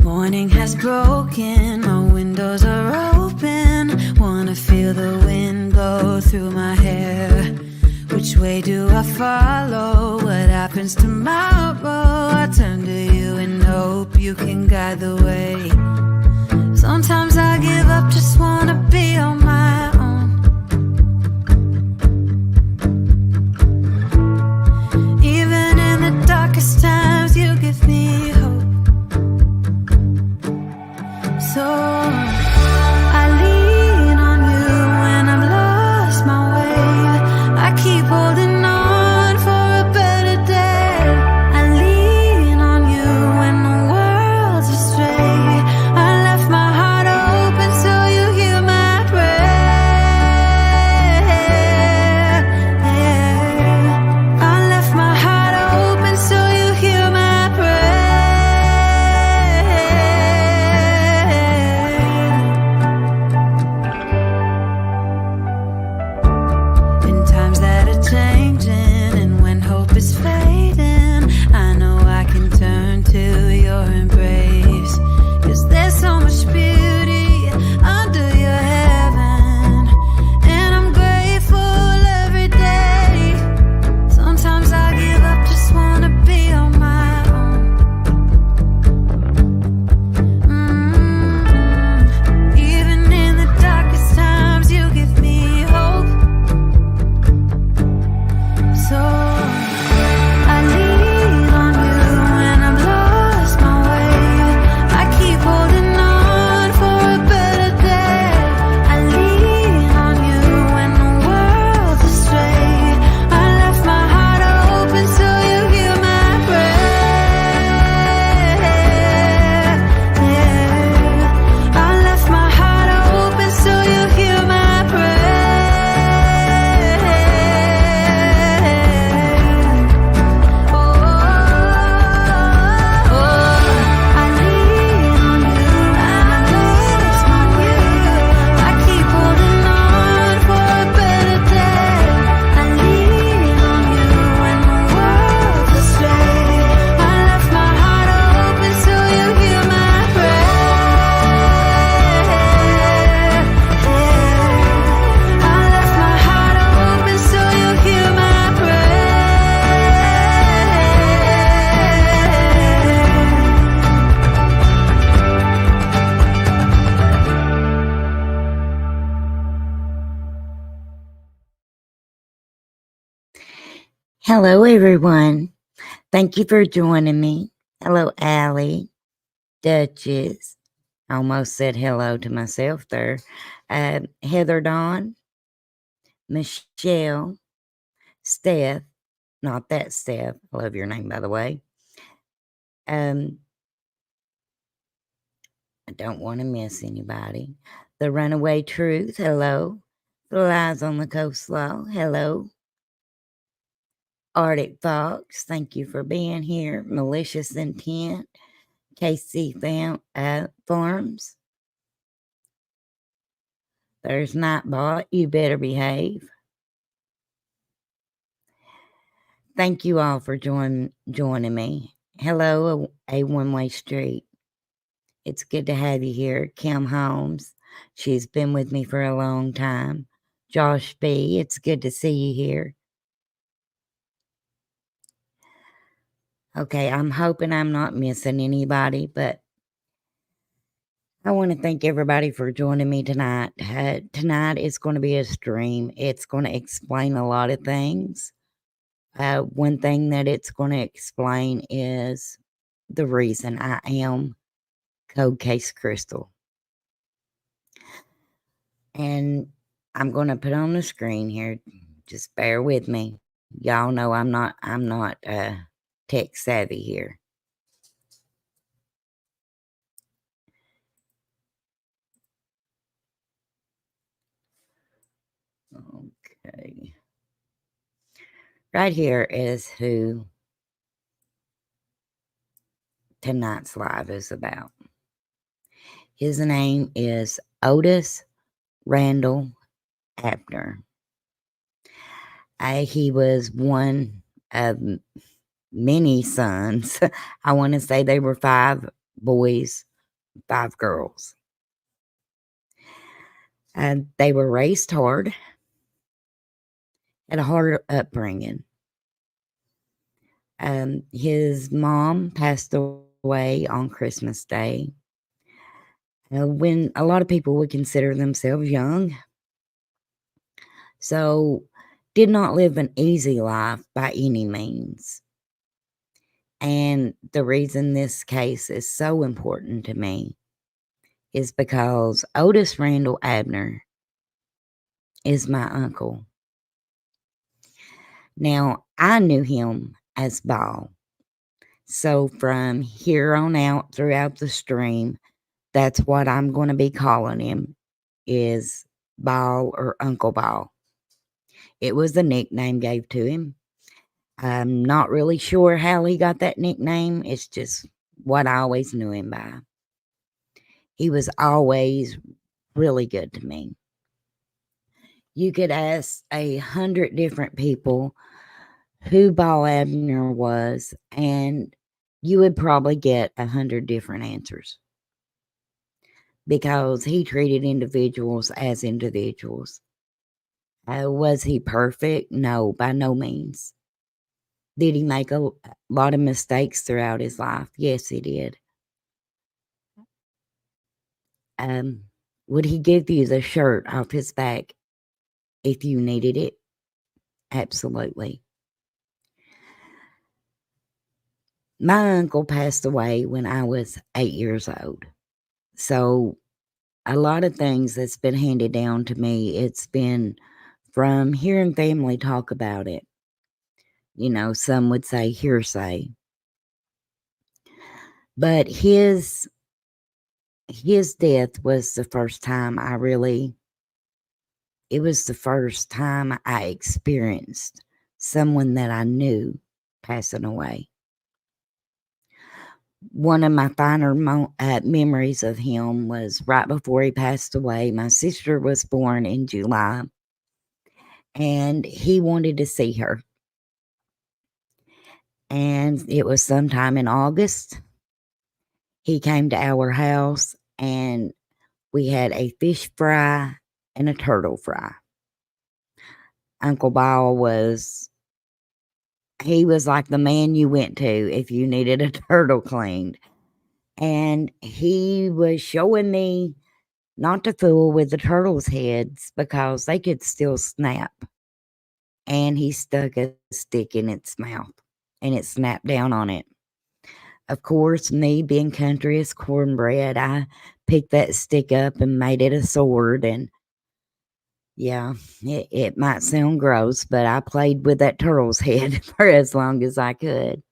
Morning has broken, my windows are open. Wanna feel the wind blow through my hair. Which way do I follow? What happens tomorrow? I turn to you and hope you can guide the way. Sometimes I give up, just wanna be on my own. Even in the darkest times, you give me hope. So I lean on you when I've lost my way. I keep holding on for a better day. I lean on you when the world's astray. I left my heart open so you hear my prayer. I left my heart open so you hear my prayer. In times that are changing and when hope is fading, I know I can turn to your embrace. 'Cause there's so much beauty under your heaven, and I'm grateful every day. Sometimes I give up, just wanna be on my own. Even in the darkest times, you give me hope. So I lean on you when I've lost my way. I keep holding on for a better day. I lean on you when the world's astray. I left my heart open so you hear my prayer. I left my heart open so you hear my prayer. I lean on you when I lost my way. I keep holding on for a better day. I lean on you when the world's astray. I left my heart open so you hear my prayer. I left my heart open so you hear my Hello, everyone. Thank you for joining me. Hello, Allie, Duchess. I almost said hello to myself there. Heather Dawn, Michelle, Steph. Not that Steph. I love your name, by the way. I don't want to miss anybody. The Runaway Truth. Hello. The Lies on the Coastline. Hello. Arctic Fox, thank you for being here. Malicious Intent, KC Farms. There's Nightbot, you better behave. Thank you all for joining me. Hello, A One-Way Street. It's good to have you here. Kim Holmes, she's been with me for a long time. Josh B, it's good to see you here. Okay, I'm hoping I'm not missing anybody, but I want to thank everybody for joining me tonight. Tonight is going to be a stream. It's going to explain a lot of things. One thing that it's going to explain is the reason I am Coldcasecrystal. And I'm going to put on the screen here. Just bear with me. Y'all know I'm not tech savvy here. Okay. Right here is who tonight's live is about. His name is Otis Randall Abner. He was one of many sons. I want to say they were 5 boys 5 girls. And they were raised hard, had a hard upbringing. His mom passed away on Christmas Day, when a lot of people would consider themselves young. So, did not live an easy life by any means. And the reason this case is so important to me is because Otis Randall Abner is my uncle. Now, I knew him as Ball. So from here on out throughout the stream, that's what I'm going to be calling him, is Ball or Uncle Ball. It was a nickname gave to him. I'm not really sure how he got that nickname. It's just what I always knew him by. He was always really good to me. You could ask 100 different people who Ball Abner was, and you would probably get 100 different answers, because he treated individuals as individuals. Was he perfect? No, by no means. Did he make a lot of mistakes throughout his life? Yes, he did. Would he give you the shirt off his back if you needed it? Absolutely. My uncle passed away when I was 8 years old. So a lot of things that's been handed down to me, it's been from hearing family talk about it. You know, some would say hearsay. But his death was the first time it was the first time I experienced someone that I knew passing away. One of my finer memories of him was right before he passed away. My sister was born in July, and he wanted to see her. And it was sometime in August. He came to our house, and we had a fish fry and a turtle fry. Uncle Ball he was like the man you went to if you needed a turtle cleaned. And he was showing me not to fool with the turtles' heads because they could still snap. And he stuck a stick in its mouth and it snapped down on it. Of course, me being country as cornbread, I picked that stick up and made it a sword. And yeah, it might sound gross, but I played with that turtle's head for as long as I could.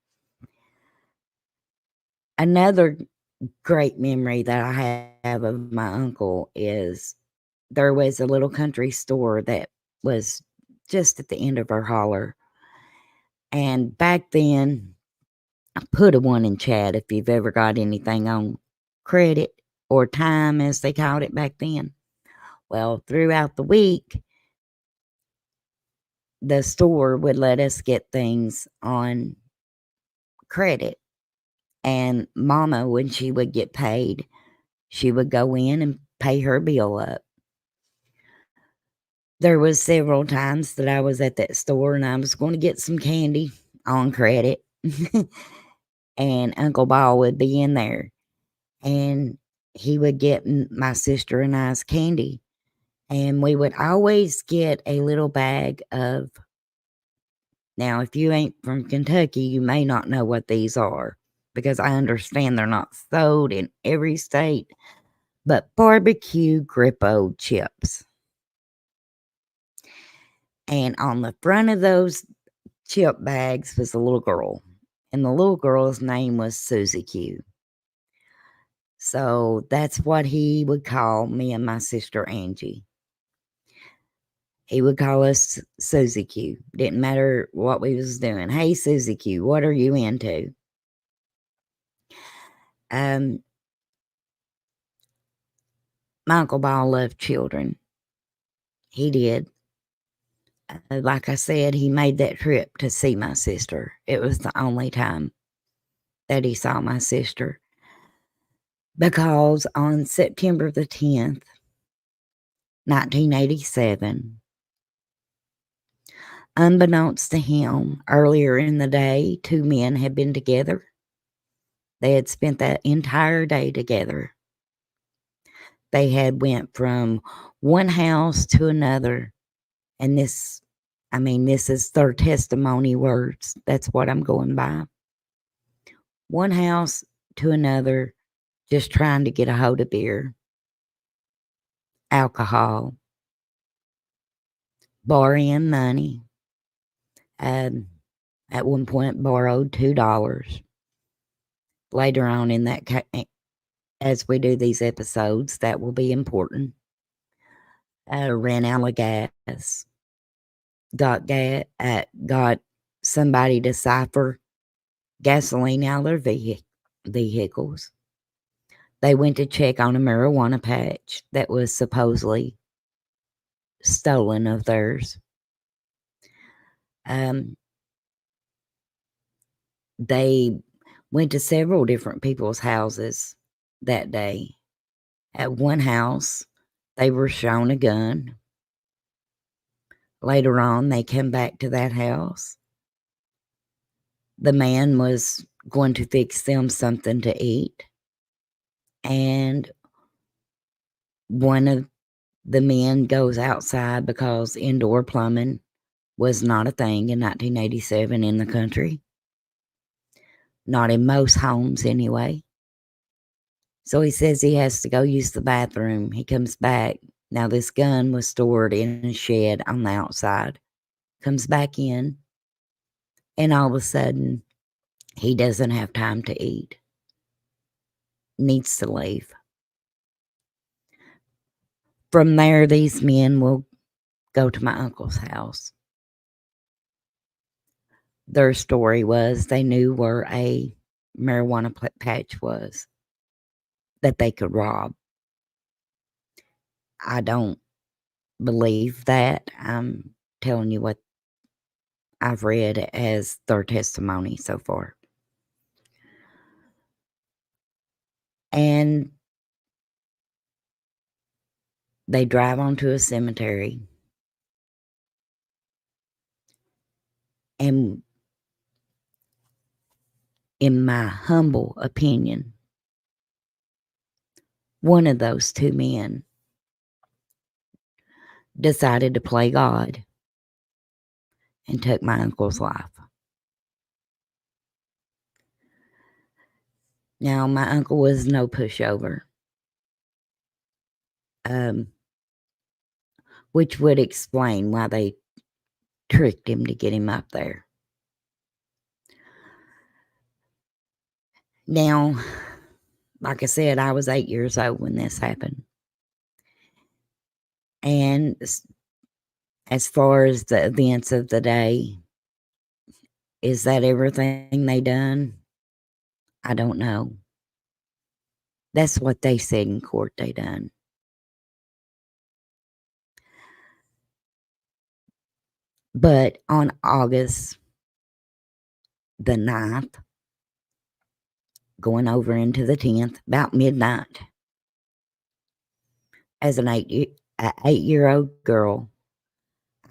Another great memory that I have of my uncle is there was a little country store that was just at the end of our holler. And back then, I put a one in chat if you've ever got anything on credit or time, as they called it back then. Well, throughout the week, the store would let us get things on credit. And Mama, when she would get paid, she would go in and pay her bill up. There was several times that I was at that store and I was going to get some candy on credit. And Uncle Ball would be in there. And he would get my sister and I's candy. And we would always get a little bag of... Now, if you ain't from Kentucky, you may not know what these are, because I understand they're not sold in every state, but barbecue Grippo chips. And on the front of those chip bags was a little girl, and the little girl's name was Susie Q. So that's what he would call me and my sister Angie. He would call us Susie Q. Didn't matter what we was doing. Hey, Susie Q, what are you into? My Uncle Ball loved children. He did. Like I said, he made that trip to see my sister. It was the only time that he saw my sister. because on September the 10th, 1987, unbeknownst to him, earlier in the day, two men had been together. They had spent that entire day together. They had went from one house to another, and this is their testimony words. That's what I'm going by. One house to another, just trying to get a hold of beer, alcohol, borrowing money. At one point, borrowed $2. Later on in that, as we do these episodes, that will be important. Ran out of gas. Got somebody to cipher gasoline out of their vehicles. They went to check on a marijuana patch that was supposedly stolen of theirs. They went to several different people's houses that day. At one house, they were shown a gun. Later on, they came back to that house. The man was going to fix them something to eat. And one of the men goes outside because indoor plumbing was not a thing in 1987 in the country. Not in most homes, anyway. So he says he has to go use the bathroom. He comes back. Now, this gun was stored in a shed on the outside. Comes back in, and all of a sudden, he doesn't have time to eat. Needs to leave. From there, these men will go to my uncle's house. Their story was they knew where a marijuana patch was that they could rob. I don't believe that. I'm telling you what I've read as their testimony so far. And they drive onto a cemetery. And in my humble opinion, one of those two men decided to play God and took my uncle's life. Now, my uncle was no pushover, which would explain why they tricked him to get him up there. Now, like I said, I was 8 years old when this happened. And as far as the events of the day, is that everything they done? I don't know. That's what they said in court they done. But on August the 9th, going over into the 10th, about midnight, as an 8-year-old girl,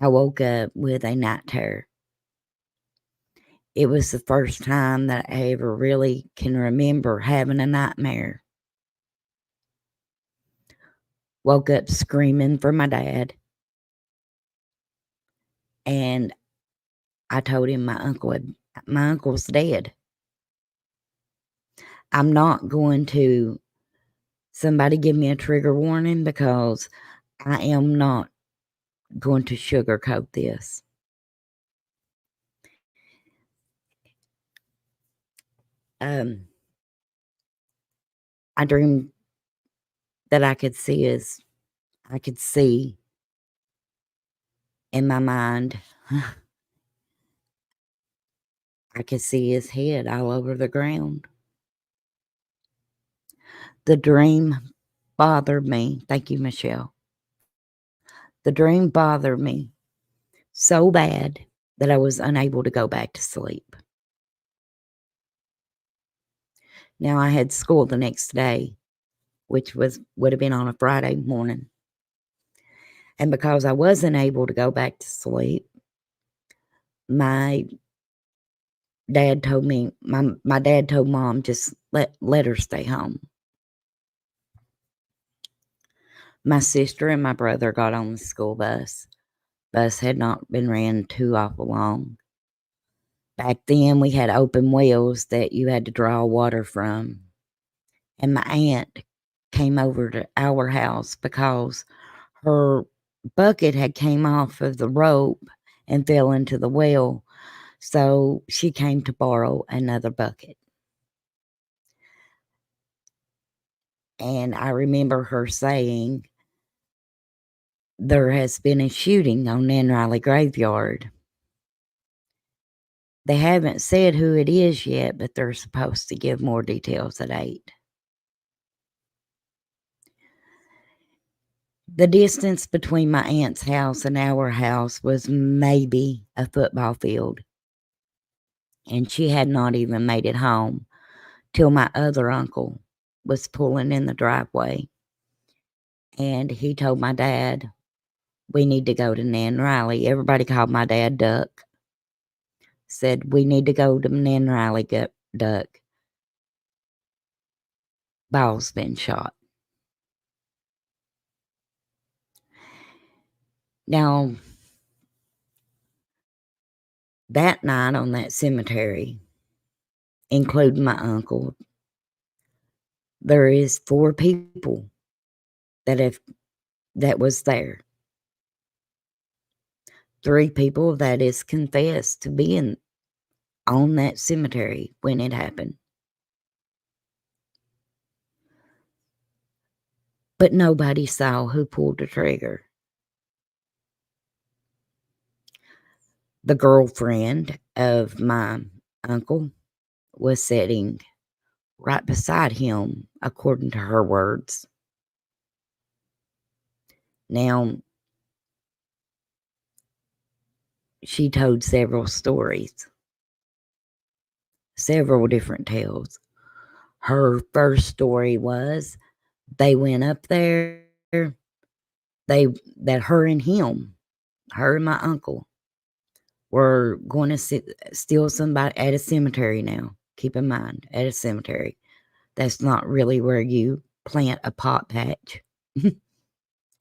I woke up with a night terror. It was the first time that I ever really can remember having a nightmare. Woke up screaming for my dad. And I told him my uncle's dead. I'm not going to somebody give me a trigger warning because I am not going to sugarcoat this. I dreamed that I could see in my mind, I could see his head all over the ground. The dream bothered me. Thank you, Michelle. The dream bothered me so bad that I was unable to go back to sleep. Now, I had school the next day, which would have been on a Friday morning. And because I wasn't able to go back to sleep, my dad told me, my dad told Mom, just let her stay home. My sister and my brother got on the school bus. Bus had not been ran too awful long. Back then, we had open wells that you had to draw water from. And my aunt came over to our house because her bucket had came off of the rope and fell into the well. So she came to borrow another bucket. And I remember her saying, there has been a shooting on Nan Riley Graveyard. They haven't said who it is yet, but they're supposed to give more details at 8. The distance between my aunt's house and our house was maybe a football field. And she had not even made it home till my other uncle was pulling in the driveway. And he told my dad, we need to go to Nan Riley. Everybody called my dad Duck. Said, we need to go to Nan Riley, Duck. Ball's been shot. Now, that night on that cemetery, including my uncle, there is 4 people that was there. 3 people that is confessed to being on that cemetery when it happened. But nobody saw who pulled the trigger. The girlfriend of my uncle was sitting right beside him, according to her words. Now, she told several stories, several different tales. Her first story was they went up there, that her and him, her and my uncle, were going to steal somebody at a cemetery now. Keep in mind, at a cemetery. That's not really where you plant a pot patch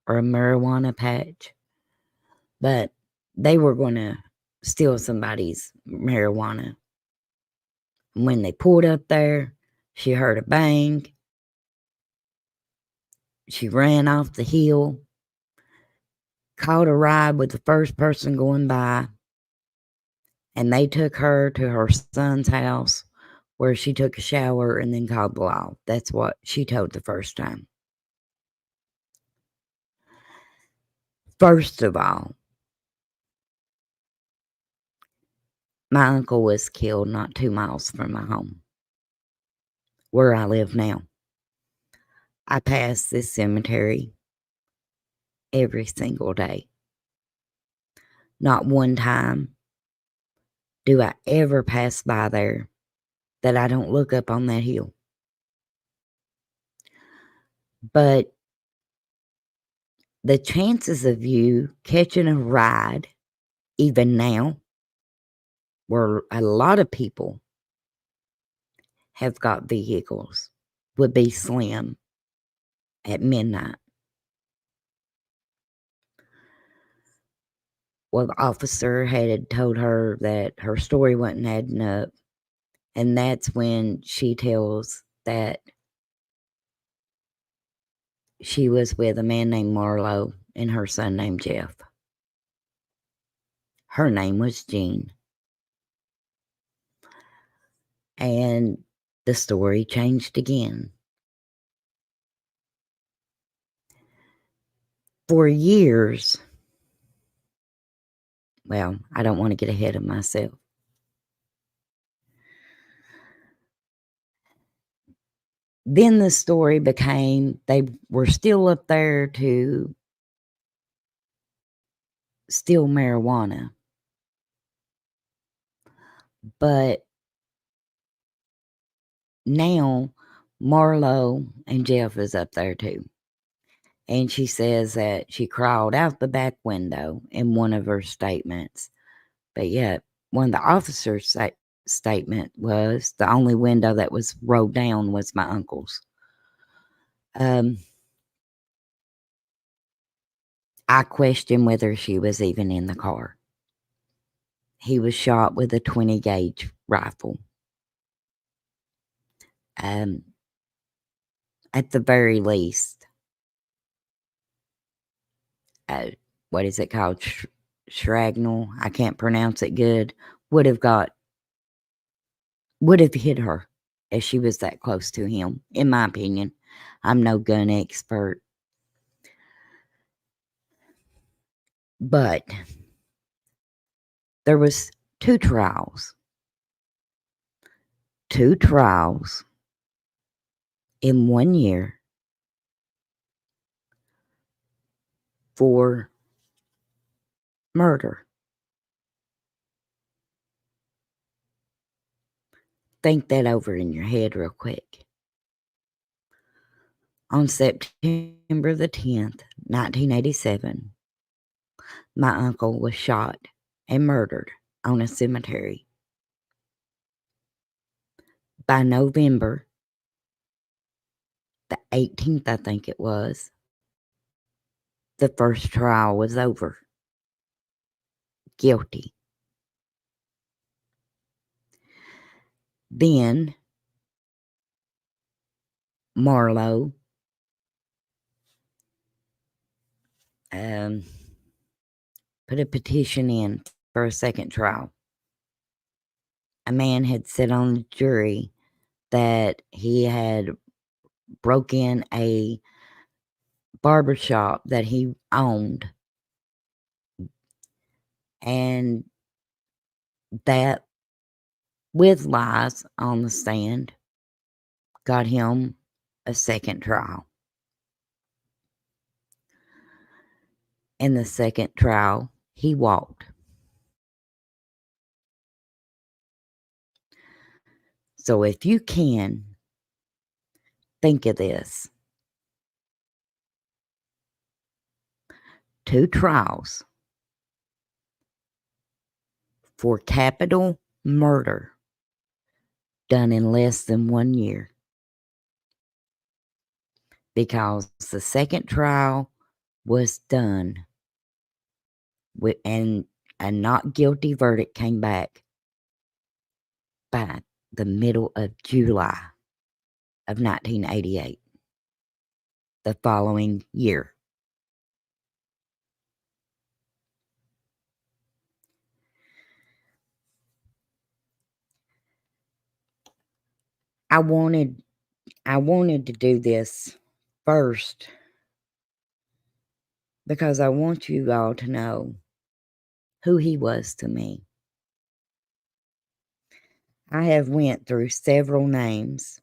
or a marijuana patch. But they were going to steal somebody's marijuana. When they pulled up there, she heard a bang. She ran off the hill, caught a ride with the first person going by, and they took her to her son's house where she took a shower and then called the law. That's what she told the first time. First of all, my uncle was killed not 2 miles from my home, where I live now. I pass this cemetery every single day. Not one time do I ever pass by there that I don't look up on that hill. But the chances of you catching a ride, even now, where a lot of people have got vehicles, would be slim at midnight. Well, the officer had told her that her story wasn't adding up. And that's when she tells that she was with a man named Marlowe and her son named Jeff. Her name was Jean. And the story changed again. For years, well, I don't want to get ahead of myself. Then the story became they were still up there to steal marijuana. But now Marlo and Jeff is up there too. And she says that she crawled out the back window in one of her statements. But yet, one of the officers' statement was the only window that was rolled down was my uncle's. I question whether she was even in the car. He was shot with a 20 gauge rifle. At the very least, what is it called? Shrapnel. I can't pronounce it good. Would have hit her if she was that close to him, in my opinion. I'm no gun expert. But there was two trials in 1 year for murder. Think that over in your head real quick. On September the 10th, 1987, my uncle was shot and murdered on a cemetery. By November the 18th, I think it was, the first trial was over. Guilty. Then Marlo put a petition in for a second trial. A man had said on the jury that he had broke in a barbershop that he owned, and that, with lies on the stand, got him a second trial. In the second trial, he walked. So if you can, think of this. 2 trials for capital murder done in less than 1 year. Because the second trial was done and a not guilty verdict came back by the middle of July of 1988, the following year. I wanted to do this first because I want you all to know who he was to me. I have went through several names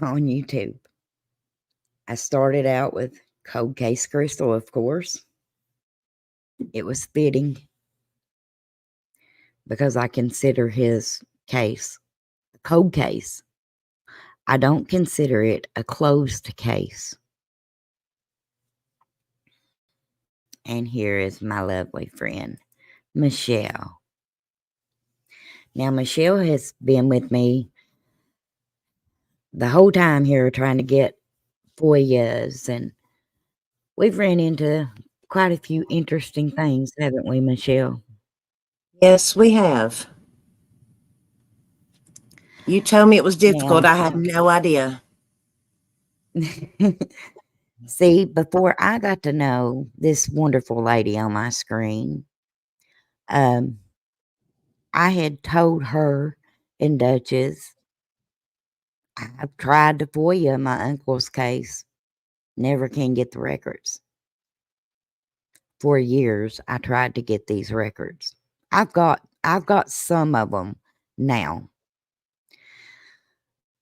on YouTube. I started out with Coldcasecrystal, of course. It was fitting because I consider his case a cold case. I don't consider it a closed case. And here is my lovely friend, Michelle. Now, Michelle has been with me the whole time here trying to get FOIAs, and we've ran into quite a few interesting things, haven't we, Michelle? Yes, we have. You told me it was difficult. I had no idea. See, before I got to know this wonderful lady on my screen, I had told her and Duchess, I've tried to FOIA my uncle's case, never can get the records. For years, I tried to get these records. I've got some of them now.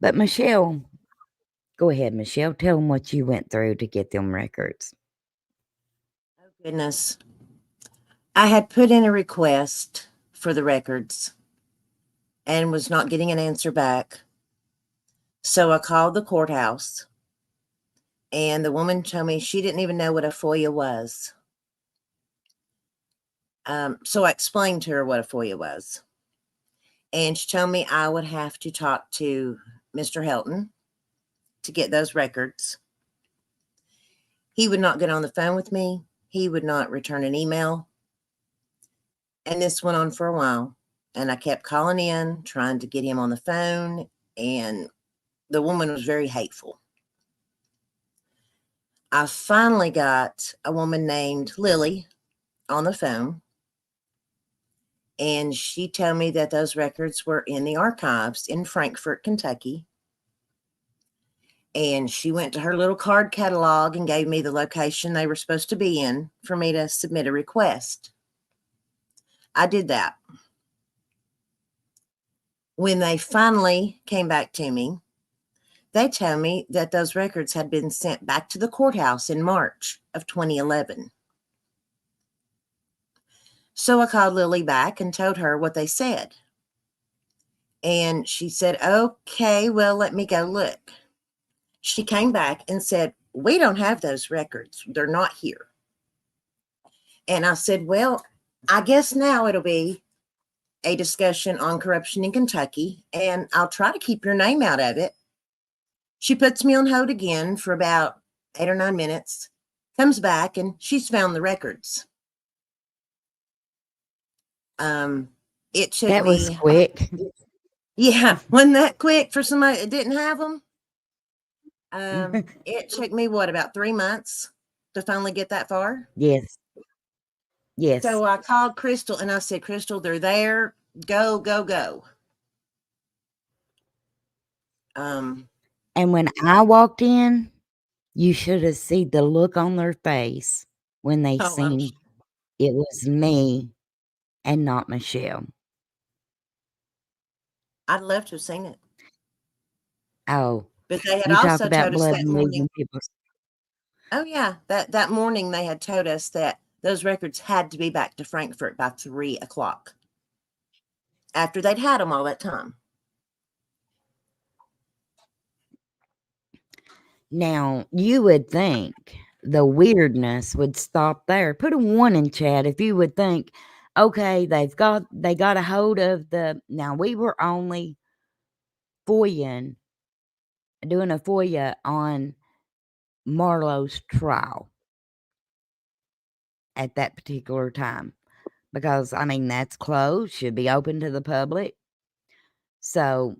But Michelle, go ahead, Michelle. Tell them what you went through to get them records. Oh, goodness. I had put in a request for the records, and was not getting an answer back. So I called the courthouse, and the woman told me she didn't even know what a FOIA was. So I explained to her what a FOIA was. And she told me I would have to talk to Mr. Helton to get those records. He would not get on the phone with me. He would not return an email. And this went on for a while. And I kept calling in, trying to get him on the phone. And the woman was very hateful. I finally got a woman named Lily on the phone. And she told me that those records were in the archives in Frankfort, Kentucky. And she went to her little card catalog and gave me the location they were supposed to be in for me to submit a request. I did that. When they finally came back to me, they told me that those records had been sent back to the courthouse in March of 2011. So I called Lily back and told her what they said. And she said, okay, well, let me go look. She came back and said, we don't have those records. They're not here. And I said, well, I guess now it'll be a discussion on corruption in Kentucky, and I'll try to keep your name out of it. She puts me on hold again for about 8 or 9 minutes, comes back, and she's found the records. It took That was me, quick. yeah, wasn't that quick for somebody that didn't have them? It took me, about 3 months to finally get that far? Yes. Yes. So I called Crystal and I said, Crystal, they're there. Go, go, go. And when I walked in, you should have seen the look on their face when they seen it was me and not Michelle. I'd love to have seen it. Oh, but they had you talk also about told us blood that and morning. leaving people. Oh yeah, that morning they had told us that those records had to be back to Frankfort by 3 o'clock. After they'd had them all that time. Now, you would think the weirdness would stop there. Put a 1 in chat if you would think, okay, they got a hold of the. Now we were only doing a FOIA on Marlowe's trial at that particular time, because I mean that's closed, should be open to the public. So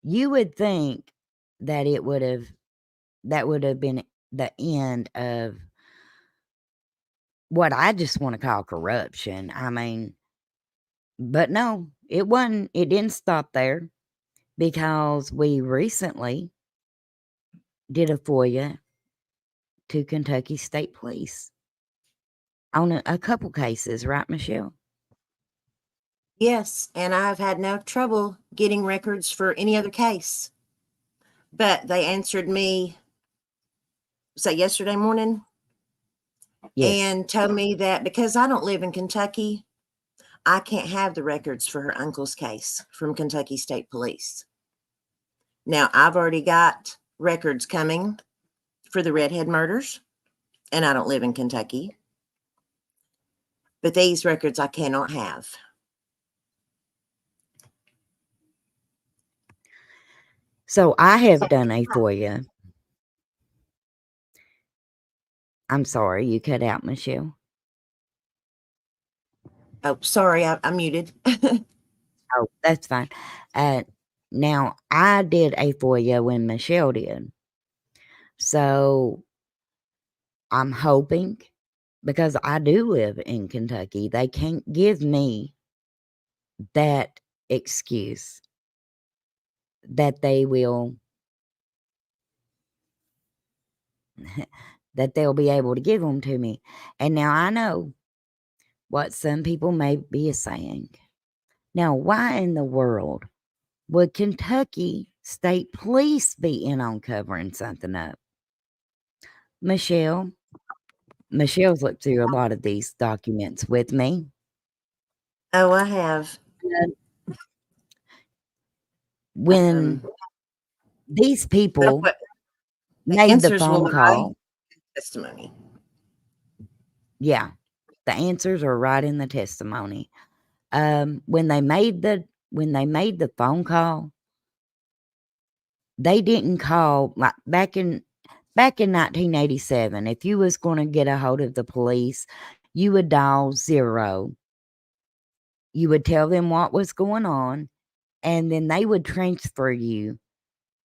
you would think that that would have been the end of what I just want to call corruption. I mean, but no, it wasn't. It didn't stop there, because we recently did a FOIA to Kentucky State Police on a couple cases, right, Michelle? Yes, and I've had no trouble getting records for any other case. But they answered me, was that yesterday morning? Yes. And told me that because I don't live in Kentucky, I can't have the records for her uncle's case from Kentucky State Police. Now, I've already got records coming for the Redhead murders, and I don't live in Kentucky. But these records I cannot have. So I have done a FOIA. I'm sorry, you cut out, Michelle. Oh, sorry, I muted. Oh, that's fine. Now, I did a FOIA when Michelle did. So I'm hoping, because I do live in Kentucky, they can't give me that excuse that they will, that they'll be able to give them to me. And now I know what some people may be saying. Now, why in the world would Kentucky State Police be in on covering something up? Michelle's looked through a lot of these documents with me. Oh, I have. when these people the made the answers will phone lie call, in testimony. yeah, the answers are right in the testimony. When they made the phone call, they didn't call like back in 1987. If you was going to get a hold of the police, you would dial 0. You would tell them what was going on, and then they would transfer you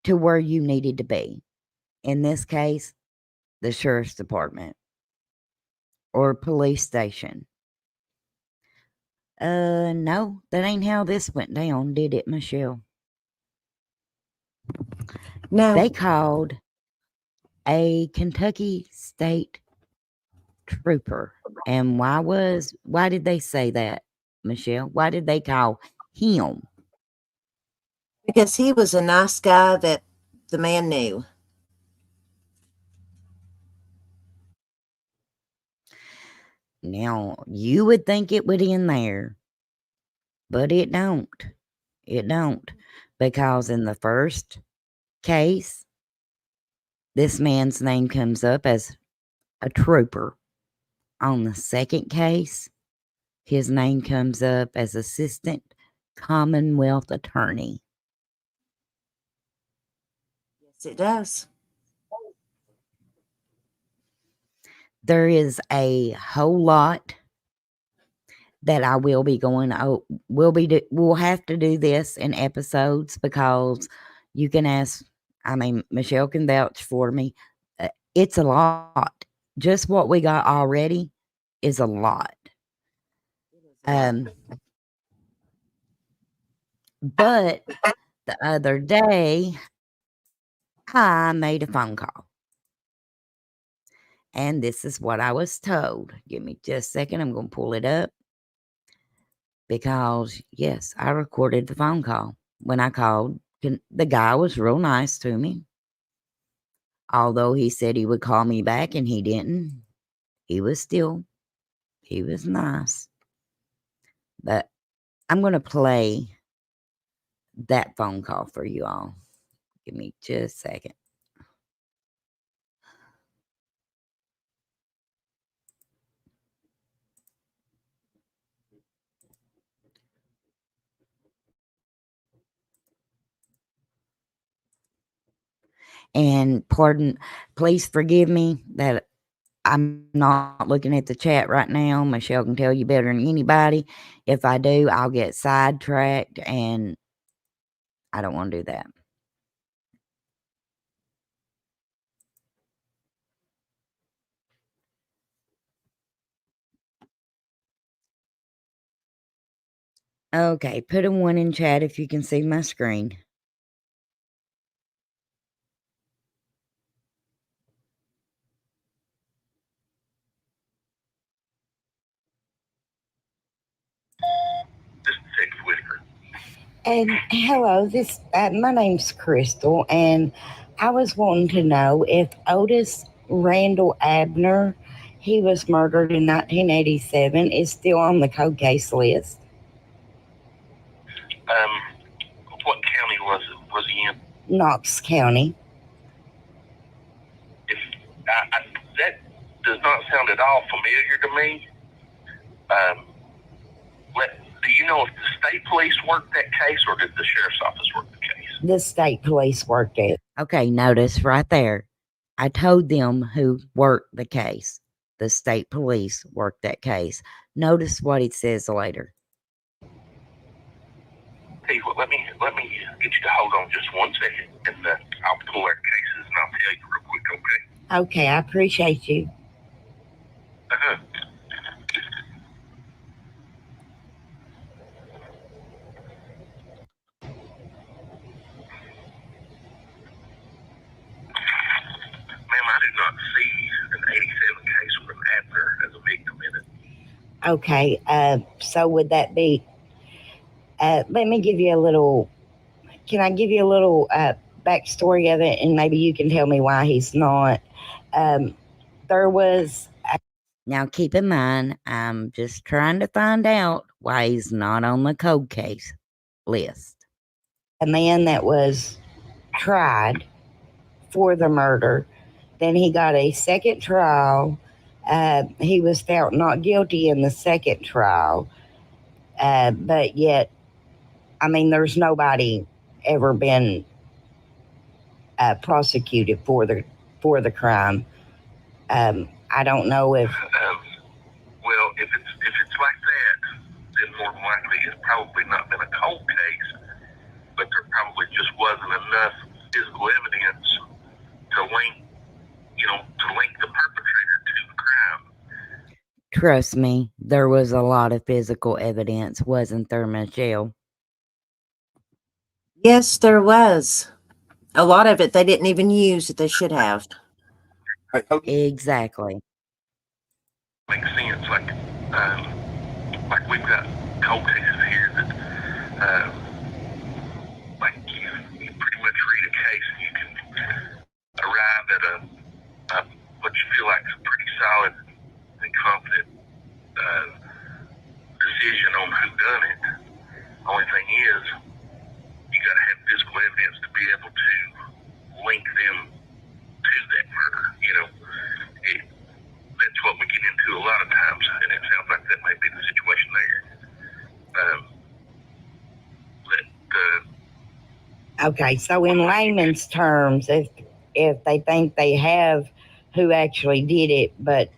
to where you needed to be. In this case, the sheriff's department or police station. No, that ain't how this went down, did it, Michelle? No, They called a Kentucky State Trooper. And why did they say that, Michelle? Why did they call him? because he was a nice guy that the man knew. Now, you would think it would end there, but it don't. It don't. Because in the first case, this man's name comes up as a trooper. On the second case, his name comes up as Assistant Commonwealth Attorney. Yes, it does. There is a whole lot that I will be going. We'll have to do this in episodes because you can ask. I mean, Michelle can vouch for me. It's a lot. Just what we got already is a lot. But the other day, I made a phone call. And this is what I was told. Give me just a second. I'm going to pull it up. Because, yes, I recorded the phone call. When I called, the guy was real nice to me. Although he said he would call me back and he didn't. He was nice. But I'm going to play that phone call for you all. Give me just a second. And please forgive me that I'm not looking at the chat right now. Michelle can tell you better than anybody. If I do, I'll get sidetracked, and I don't want to do that. Okay, put a 1 in chat if you can see my screen. And hello, my name's Crystal, and I was wanting to know if Otis Randall Abner, he was murdered in 1987, is still on the cold case list. What county was he in? Knox County. That does not sound at all familiar to me. Do you know if the state police worked that case or did the sheriff's office work the case? The state police worked it. Okay, notice right there. I told them who worked the case. The state police worked that case. Notice what it says later. Hey, well, let me get you to hold on just 1 second, and I'll pull our cases and I'll tell you real quick, okay? Okay, I appreciate you. Uh-huh. Ma'am, I did not see an 87 case with an Abner as a victim in it. Okay, so would that be, let me give you a little, can I give you a little backstory of it, and maybe you can tell me why he's not. Now keep in mind, I'm just trying to find out why he's not on the cold case list. a man that was tried for the murder. Then he got a second trial. He was found not guilty in the second trial. But yet, I mean, there's nobody ever been prosecuted for the crime. I don't know if. Well, if it's like that, then more than likely it's probably not been a cold case, but there probably just wasn't enough physical evidence to link the perpetrator to the crime. Trust me, there was a lot of physical evidence, wasn't there, Michelle? Yes, there was. A lot of it they didn't even use that they should have. Exactly. Makes sense. Like we've got cold cases here that, like you pretty much read a case and you can arrive at what you feel like is a pretty solid and confident decision on who done it. Only thing is, you got to have physical evidence to be able to link them to that murder. That's what we get into a lot of times, and it sounds like that might be the situation there. Okay, so in layman's terms, if they think they have who actually did it, but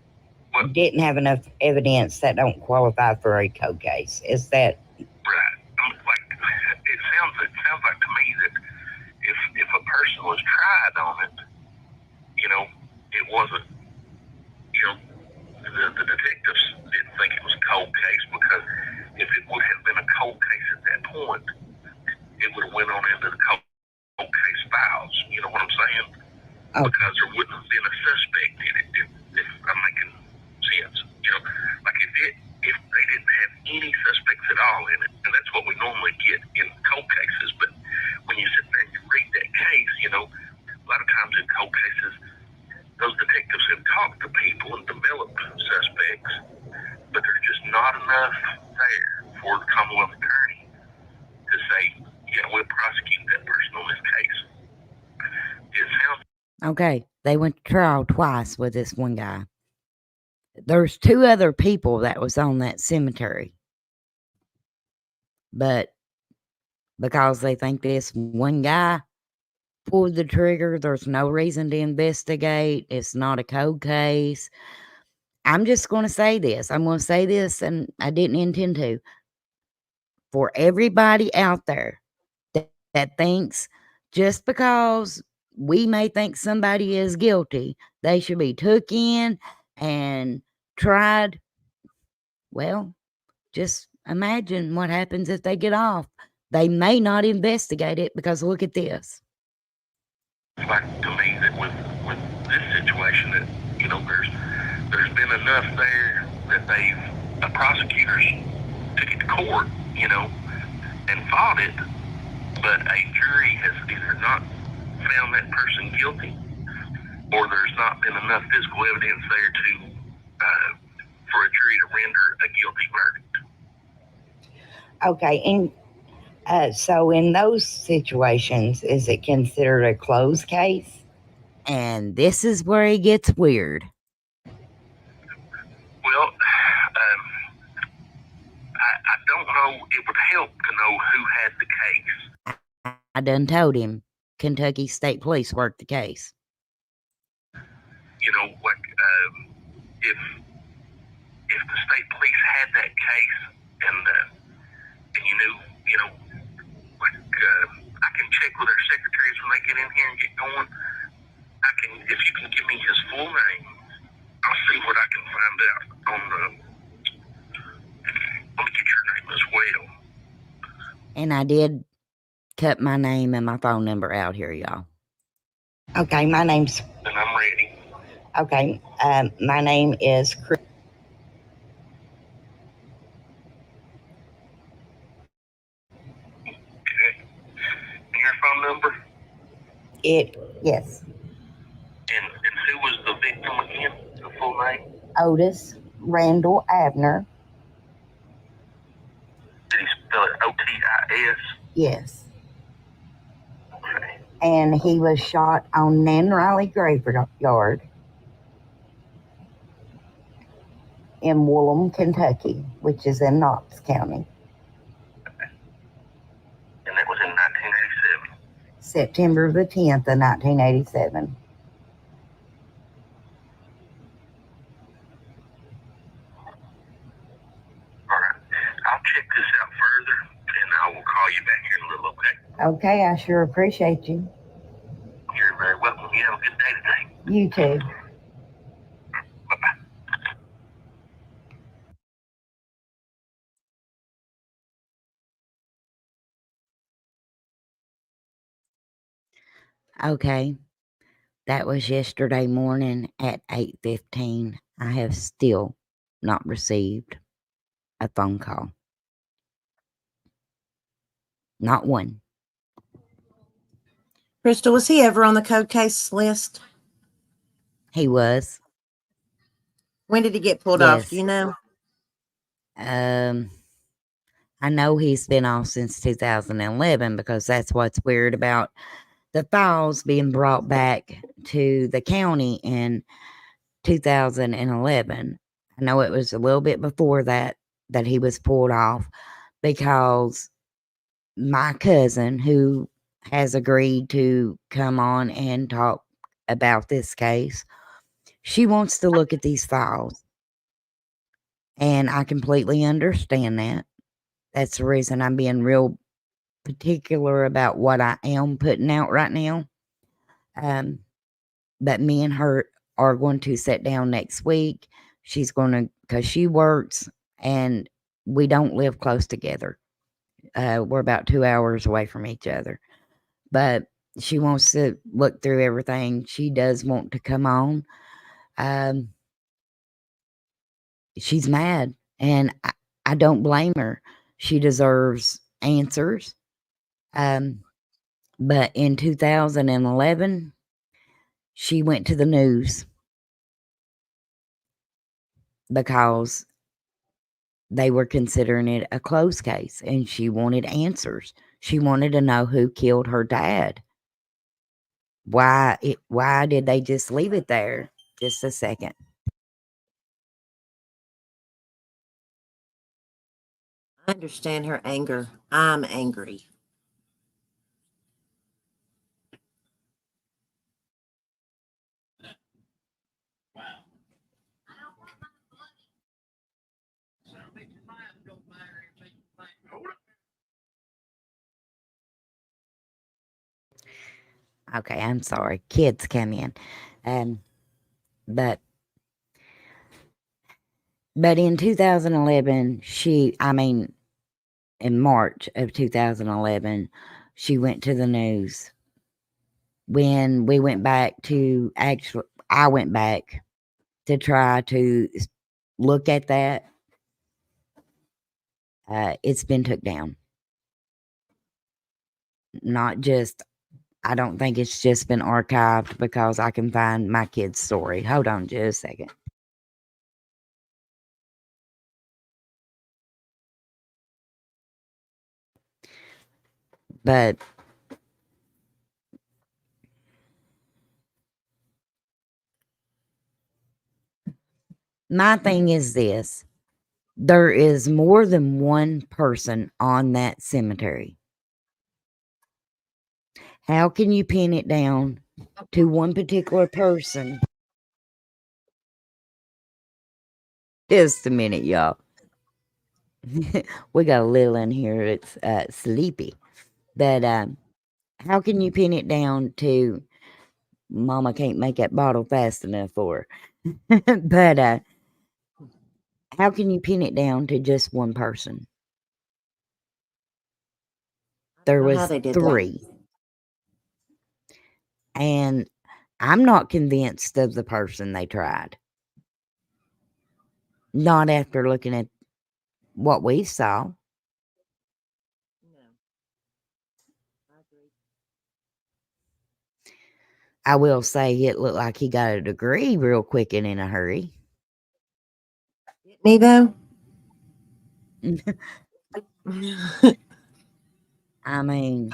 didn't have enough evidence, that don't qualify for a cold case. Is that right? It sounds like to me that if a person was tried on it, it wasn't. The detectives didn't think it was a cold case, because if it would have been a cold case at that point, it would have went on into the cold case files. You know what I'm saying? Okay. Because there wouldn't have been a suspect in it, if I'm making sense. Like if they didn't have any suspects at all in it, and that's what we normally get in cold cases. But when you sit there and you read that case, a lot of times in cold cases, those detectives have talked to people and developed suspects, but there's just not enough there for the Commonwealth attorney to say, yeah, we'll prosecute that person on this case. It sounds okay? They went to trial twice with this one guy. There's 2 other people that was on that cemetery, but because they think this one guy pulled the trigger, there's no reason to investigate. It's not a cold case. I'm just going to say this. I'm going to say this, and I didn't intend to. For everybody out there that thinks just because we may think somebody is guilty, they should be took in and tried. Well, just imagine what happens if they get off. They may not investigate it, because look at this. like to me that with this situation that there's been enough there that the prosecutors took it to court, and fought it, but a jury has either not found that person guilty, or there's not been enough physical evidence there to for a jury to render a guilty verdict. Okay, and so in those situations, is it considered a closed case? And this is where it gets weird. Well, I don't know. It would help to know who had the case. I done told him Kentucky State Police worked the case. If the state police had that case, and you knew, I can check with our secretaries when they get in here and get going. If you can give me his full name, I'll see what I can find out on let me get your name as well. And I did cut my name and my phone number out here, y'all. Okay, my name's... And I'm ready. Okay, my name is Chris. Okay. And your phone number? Yes. And who was the victim again? The full name? Otis Randall Abner. Did he spell it O-T-I-S? Yes. And he was shot on Nan Riley Graveyard in Woolham, Kentucky, which is in Knox County. And that was in 1987. September the 10th of 1987. All right. I'll check this out further, and I will call you back here in a little, okay? Okay, I sure appreciate you. You're very welcome. You have a good day today. You too. Bye-bye. Okay, that was yesterday morning at 8:15. I have still not received a phone call. Not one. Crystal, was he ever on the code case list? He was. When did he get pulled off? Yes. Do you know? I know he's been off since 2011 because that's what's weird about the files being brought back to the county in 2011. I know it was a little bit before that he was pulled off because my cousin, who has agreed to come on and talk about this case, she wants to look at these files. And I completely understand that. That's the reason I'm being real particular about what I am putting out right now. But me and her are going to sit down next week. She's going to, because she works and we don't live close together. We're about 2 hours away from each other. But she wants to look through everything. She does want to come on. She's mad, and I don't blame her. She deserves answers. But in 2011, she went to the news because they were considering it a closed case, and she wanted answers. She wanted to know who killed her dad. Why did they just leave it there? Just a second. I understand her anger. I'm angry. Okay, I'm sorry. Kids come in. But in 2011, in March of 2011, she went to the news. When we went back to I went back to try to look at that. It's been took down. Not just, I don't think it's just been archived because I can find my kid's story. Hold on just a second. But my thing is this. There is more than one person on that cemetery. How can you pin it down to one particular person? Just a minute, y'all. We got a little in here. It's sleepy. But how can you pin it down to Mama can't make that bottle fast enough for her? But how can you pin it down to just one person? There How was they did 3. And I'm not convinced of the person they tried. Not after looking at what we saw. No. I agree. I will say it looked like he got a degree real quick and in a hurry. Didn't he though? I mean,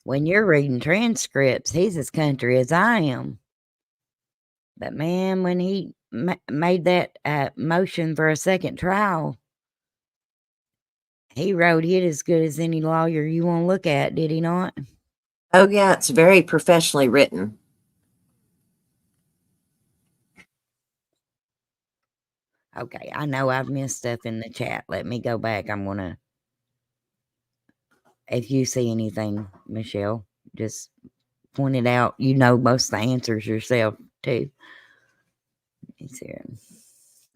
When you're reading transcripts, he's as country as I am. But man, when he made that motion for a second trial, he wrote it as good as any lawyer you want to look at, did he not? Oh, yeah, it's very professionally written. Okay, I know I've missed stuff in the chat. Let me go back. I'm going to, if you see anything, Michelle, just point it out. You know most of the answers yourself, too. Let's see.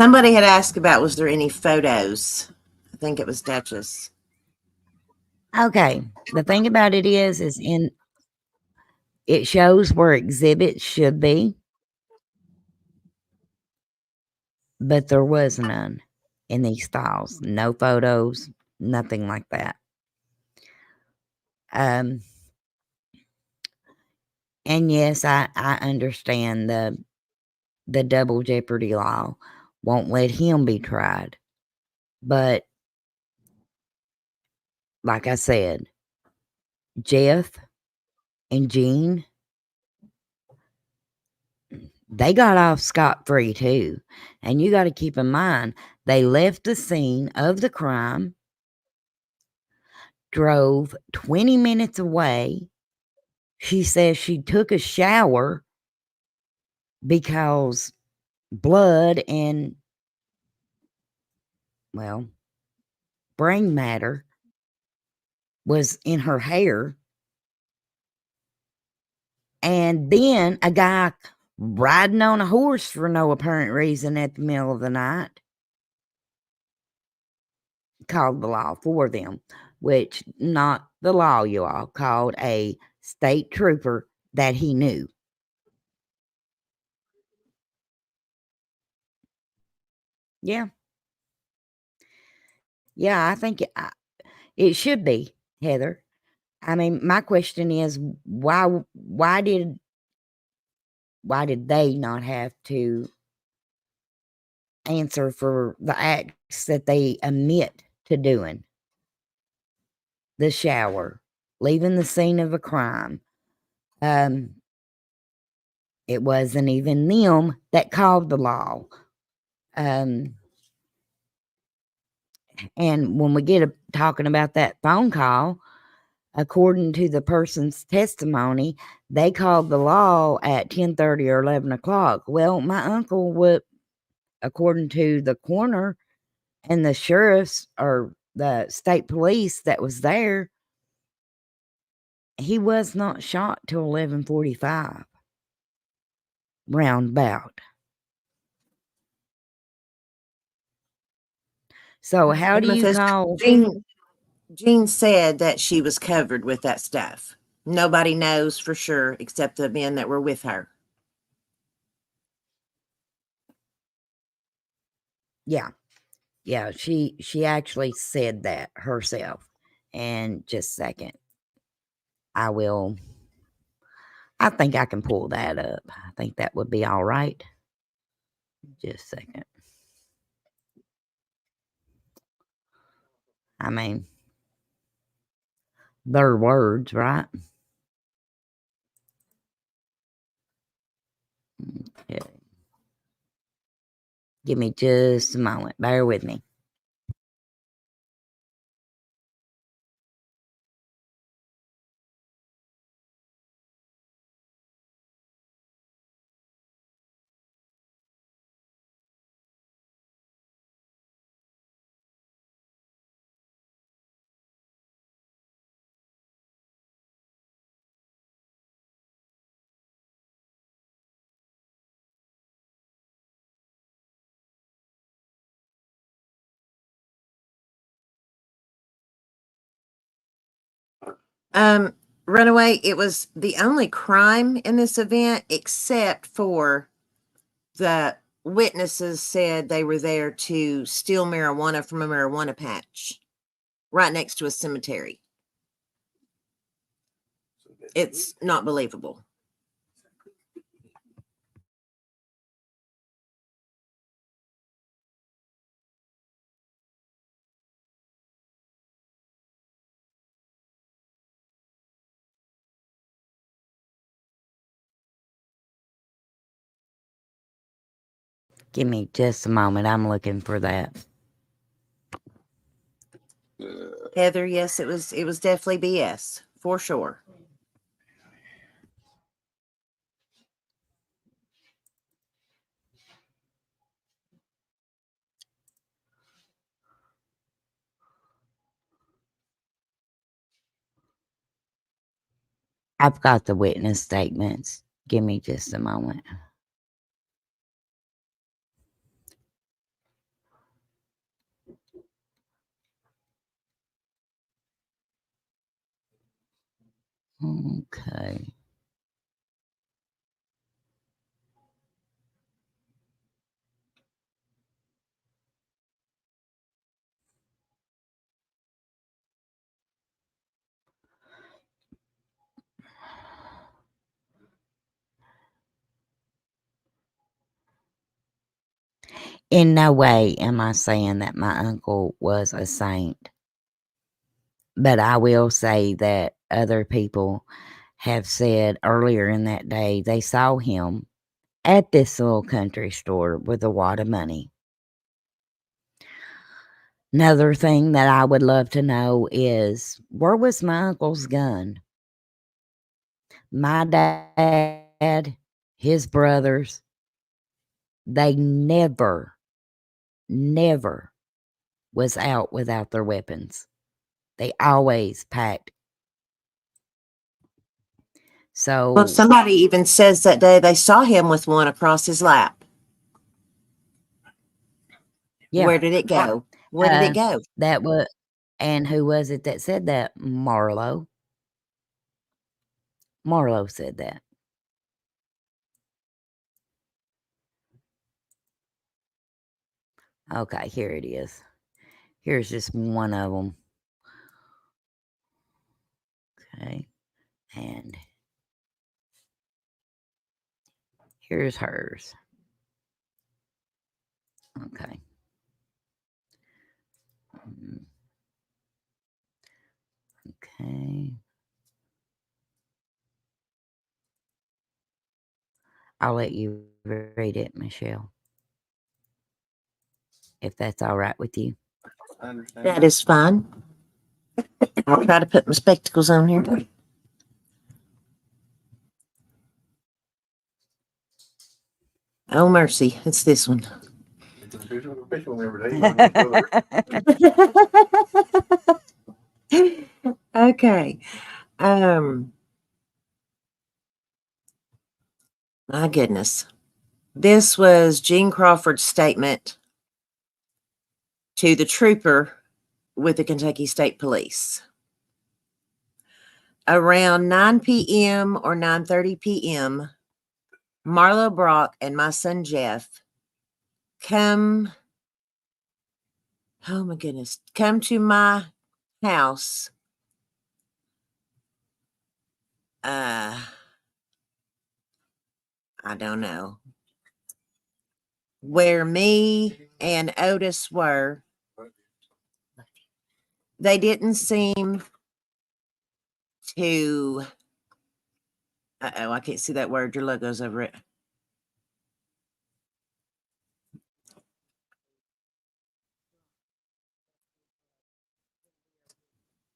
Somebody had asked about, was there any photos? I think it was Duchess. Okay, the thing about it is it shows where exhibits should be, but there was none in these files. No photos, nothing like that. And yes, I understand the double jeopardy law won't let him be tried. But like I said, Jeff and Jean, they got off scot-free too. And you got to keep in mind, they left the scene of the crime, drove 20 minutes away. She says she took a shower because blood and, well, brain matter was in her hair. And then a guy riding on a horse for no apparent reason at the middle of the night called the law for them, which not the law, you all, called a state trooper that he knew. Yeah. Yeah, I think it should be, Heather. I mean, my question is why did they not have to answer for the acts that they admit to doing? The shower, leaving the scene of a crime. It wasn't even them that called the law. And when we get talking about that phone call, according to the person's testimony, they called the law at 10:30 or 11 o'clock. Well, my uncle would, according to the coroner and the sheriffs or the state police that was there, he was not shot till 11:45. Roundabout. So how do you Amethyst, call? Jean said that she was covered with that stuff. Nobody knows for sure except the men that were with her. Yeah. She actually said that herself. And just a second, I think I can pull that up. I think that would be all right. Just a second. I mean, their words, right? Okay. Give me just a moment. Bear with me. Runaway, it was the only crime in this event except for the witnesses said they were there to steal marijuana from a marijuana patch right next to a cemetery. It's not believable. Give me just a moment. I'm looking for that. Heather, yes, it was definitely BS for sure. I've got the witness statements. Give me just a moment. Okay. In no way am I saying that my uncle was a saint. But I will say that other people have said earlier in that day they saw him at this little country store with a wad of money. Another thing that I would love to know is, where was my uncle's gun? My dad, his brothers, they never was out without their weapons. They always packed. So, Well, somebody even says that day they saw him with one across his lap. yeah, Where did it go? Where did it go? that was, and who was it that said that? Marlo. Marlo said that. Okay, here it is. Here's just one of them. Okay, and here's hers. Okay. Okay. I'll let you read it, Michelle, if that's all right with you. I understand. That is fine. I'll try to put my spectacles on here. Oh, mercy. It's this one. It's official every day. Okay. My goodness. This was Gene Crawford's statement to the trooper with the Kentucky State Police. Around 9 p.m. or 9:30 p.m., Marlo Brock and my son Jeff come to my house. I don't know where me and Otis were. They didn't seem to. I can't see that word. Your logo's over it.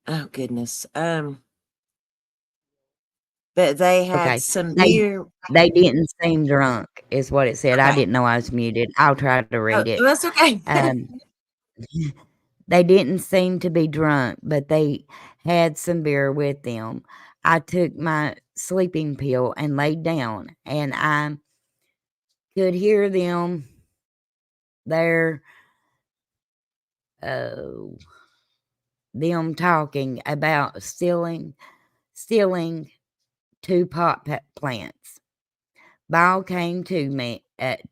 Oh goodness. But they had some beer. They didn't seem drunk, is what it said. Okay. I didn't know I was muted. I'll try to read it. That's okay. They didn't seem to be drunk, but they had some beer with them. I took my sleeping pill and laid down, and I could hear them there, them talking about stealing 2 pot plants. Ball came to me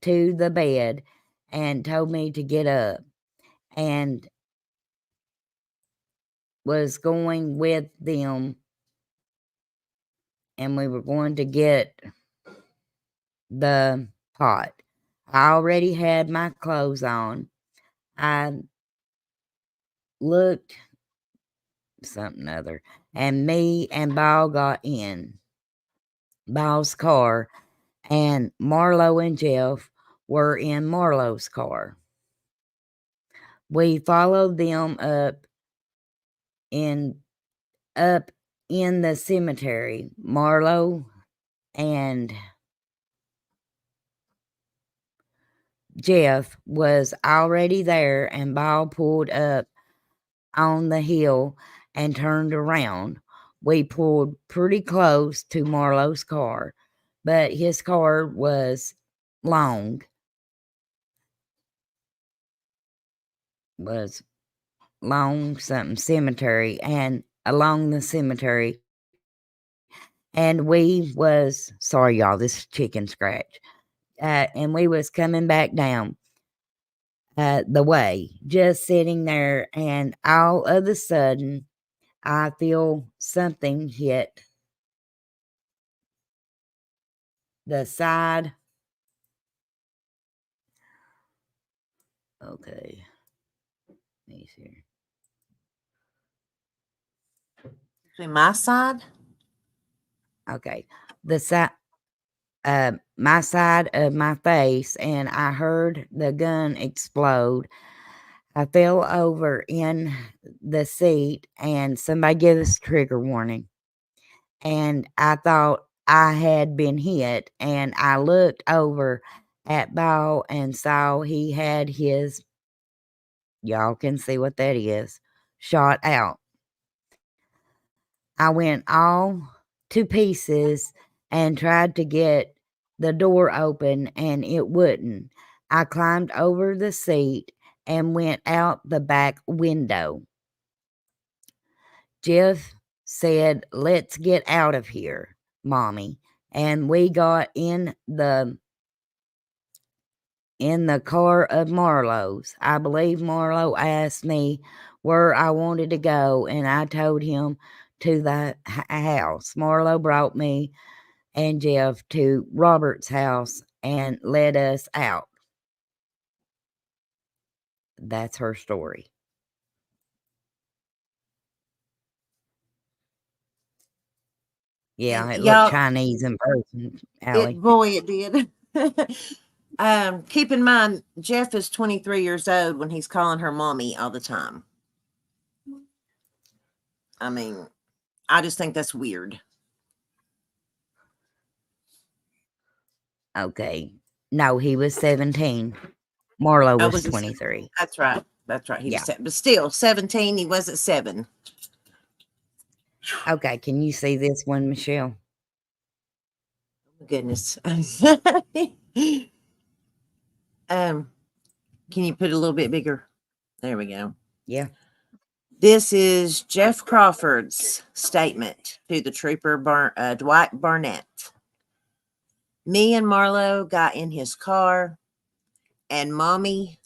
to the bed and told me to get up, and was going with them, and we were going to get the pot. I already had my clothes on. I looked something other, and me and Ball got in Ball's car, and Marlo and Jeff were in Marlowe's car. We followed them up in the cemetery. Marlowe and Jeff was already there, and Ball pulled up on the hill and turned around. We pulled pretty close to Marlowe's car, but his car was long something cemetery and along the cemetery, and we was sorry y'all, this is chicken scratch, and we was coming back down the way, just sitting there, and all of a sudden I feel something hit the side. Okay, let me see. Between my side? Okay, the side, my side of my face, and I heard the gun explode. I fell over in the seat, and somebody gave us trigger warning. And I thought I had been hit, and I looked over at Ball and saw he had his, y'all can see what that is, shot out. I went all to pieces and tried to get the door open, and it wouldn't. I climbed over the seat and went out the back window. Jeff said, "Let's get out of here, Mommy." And we got in the car of Marlowe's. I believe Marlowe asked me where I wanted to go, and I told him to the house. Marlowe brought me and Jeff to Robert's house and led us out. That's her story. Yeah, And it y'all- looked Chinese in person, Allie. It did. Keep in mind, Jeff is 23 years old when he's calling her mommy all the time. I mean, I just think that's weird. Okay. No, he was 17. Marlowe Oh, was was he 23. That's right. That's right. He Yeah. was but still 17. He wasn't 7. Okay, can you see this one, Michelle? Goodness. Can you put it a little bit bigger? There we go. Yeah. This is Jeff Crawford's statement to the trooper Dwight Barnett. Me and Marlowe got in his car, and Mommy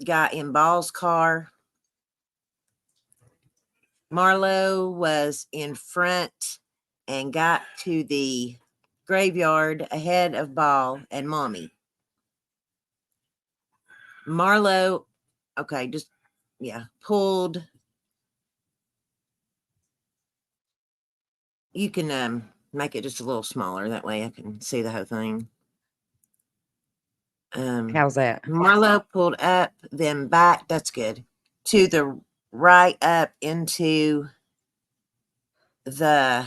got in Ball's car. Marlowe was in front and got to the graveyard ahead of Ball and Mommy. Marlowe, okay, just, yeah, pulled. You can make it just a little smaller. That way I can see the whole thing. How's that? Marlowe pulled up, then back. That's good. To the right up into the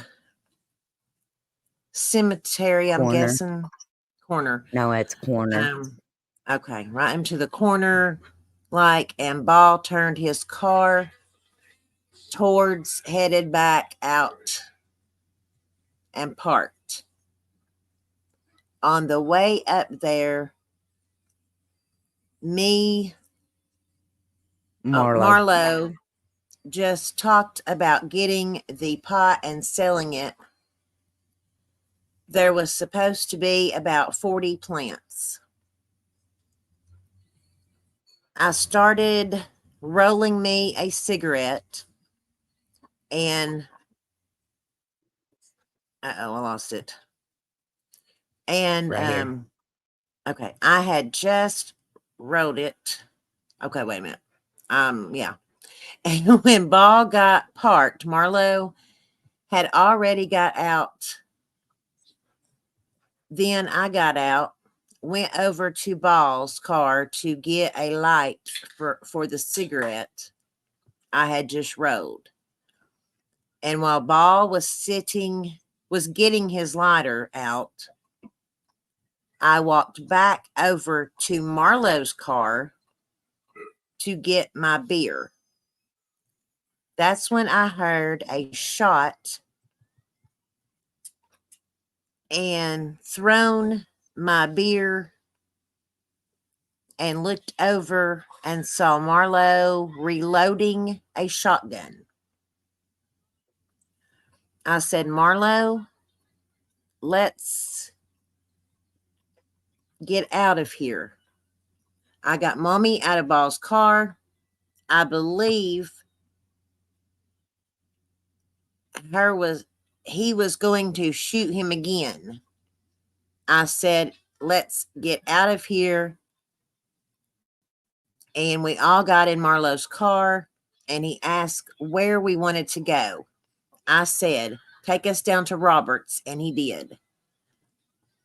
cemetery, I'm Corner. guessing. Corner. No, it's corner. Okay, right into the corner, and Ball turned his car towards, headed back out and parked. On the way up there, Marlowe just talked about getting the pot and selling it. There was supposed to be about 40 plants. I started rolling me a cigarette, and I lost it. And Right here. okay, I had just rolled it. Okay, wait a minute. Yeah. And when Ball got parked, Marlowe had already got out Then I got out, went over to Ball's car to get a light for the cigarette I had just rolled. And while Ball was getting his lighter out, I walked back over to Marlowe's car to get my beer. That's when I heard a shot and thrown my beer and looked over and saw Marlowe reloading a shotgun. I said, Marlowe, let's get out of here. I got Mommy out of Ball's car. I believe he was going to shoot him again. I said, let's get out of here. And we all got in Marlowe's car, and he asked where we wanted to go. I said, take us down to Roberts, and he did.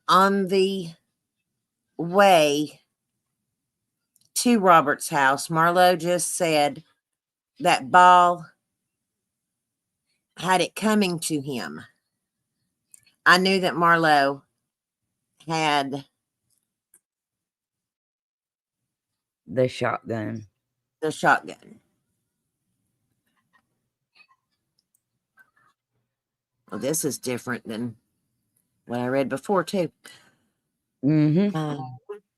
On the way to Robert's house, Marlowe just said that Ball had it coming to him. I knew that Marlowe had The shotgun. the shotgun. Well, this is different than what I read before, too. Mm-hmm.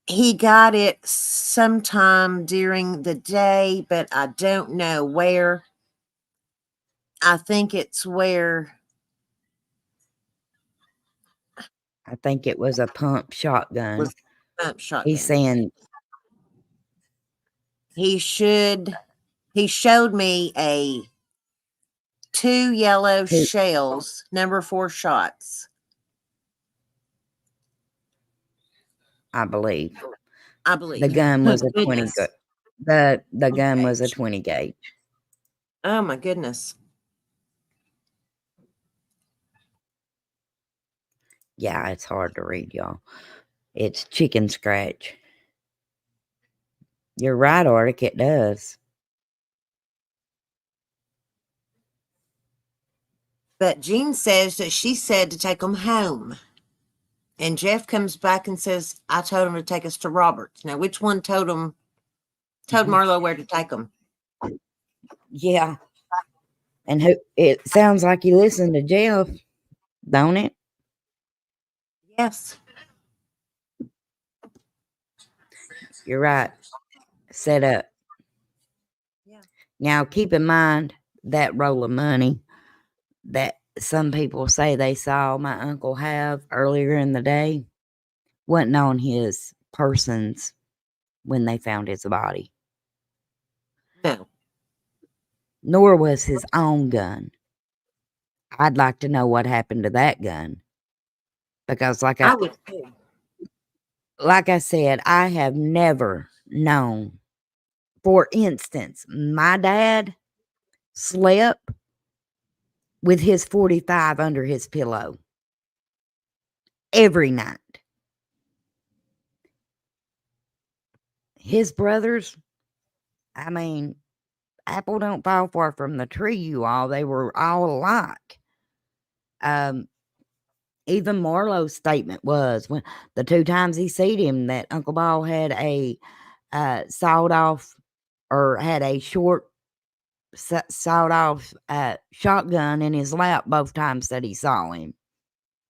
He got it sometime during the day, but I don't know where. I think it's where. I think it was a pump shotgun. Was pump shotgun. He's saying he showed me 2 yellow shells, number 4 shots. I believe. The gun was a 20 goodness. the gun was a 20 gauge. Oh my goodness. Yeah, it's hard to read, y'all. It's chicken scratch. You're right, Arctic, it does. But Jean says that she said to take them home. And Jeff comes back and says, I told him to take us to Roberts. Now, which one told Marlowe where to take them? Yeah. And it sounds like you listened to Jeff, don't it? Yes. You're right. Set up. Yeah. Now, keep in mind that roll of money that some people say they saw my uncle have earlier in the day wasn't on his persons when they found his body. No. Nor was his own gun. I'd like to know what happened to that gun. Because like I said, I have never known. For instance, my dad slept with his 45 under his pillow every night. His brothers, I mean, apple don't fall far from the tree, you all. They were all alike. Even Marlowe's statement was when the 2 times he seen him that Uncle Ball had a sawed off or had a short sawed off shotgun in his lap both times that he saw him.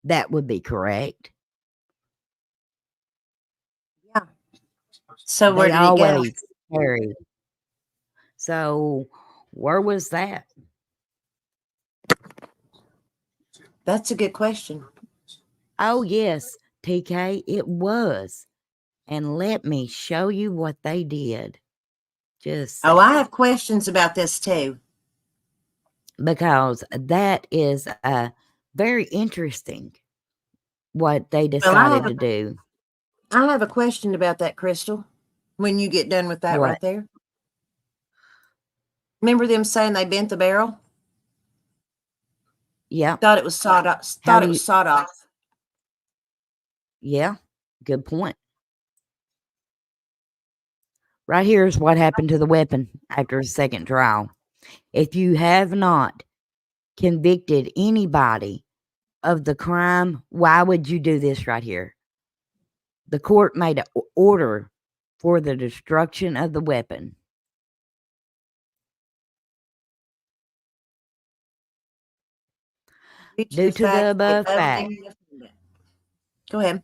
That would be correct. Yeah. So where They did he go? always carried. So where was that? That's a good question. Oh, yes, TK, it was. And let me show you what they did. Just I have questions about this too. Because that is very interesting what they decided to do. I have a question about that, Crystal, when you get done with that right there. Remember them saying they bent the barrel? Yeah. Thought it was sawed off. Yeah, good point. Right here is what happened to the weapon after a second trial. If you have not convicted anybody of the crime, why would you do this right here? The court made an order for the destruction of the weapon. Due to the above fact. Go ahead.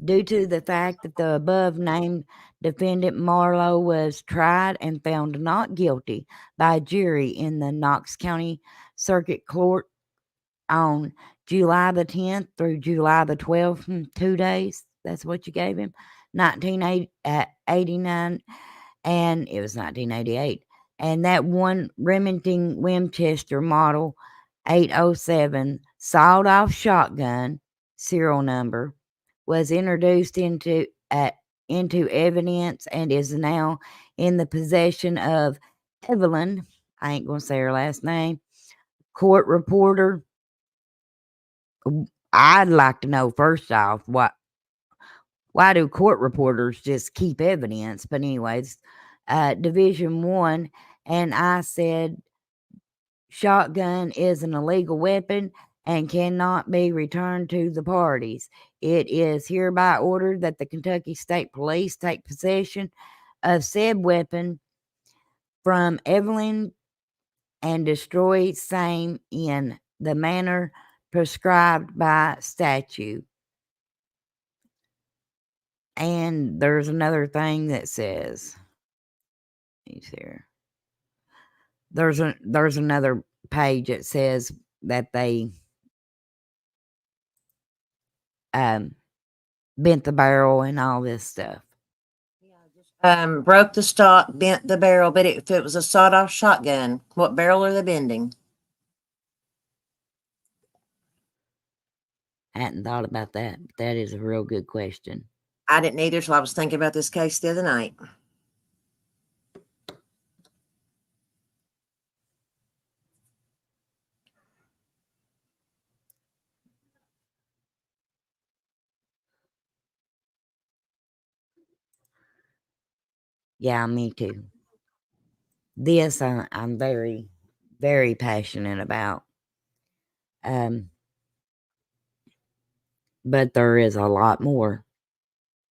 Due to the fact that the above named defendant Marlowe was tried and found not guilty by a jury in the Knox County Circuit Court on July the 10th through July the 12th, 2 days. That's what you gave him. 1989, and it was 1988. And that one Remington Winchester model 807 sawed-off shotgun serial number was introduced into evidence and is now in the possession of Evelyn. I ain't gonna say her last name. Court reporter. I'd like to know first off why do court reporters just keep evidence? But anyways, Division 1, and I said shotgun is an illegal weapon and cannot be returned to the parties. It is hereby ordered that the Kentucky State Police take possession of said weapon from Evelyn and destroy same in the manner prescribed by statute. And there's another thing that says, he's here. There's another page that says that they bent the barrel and all this stuff. Broke the stock, bent the barrel, but if it was a sawed-off shotgun, what barrel are they bending? I hadn't thought about that. That is a real good question. I didn't either, so I was thinking about this case the other night. Yeah, me too. This I'm very, very passionate about. But there is a lot more.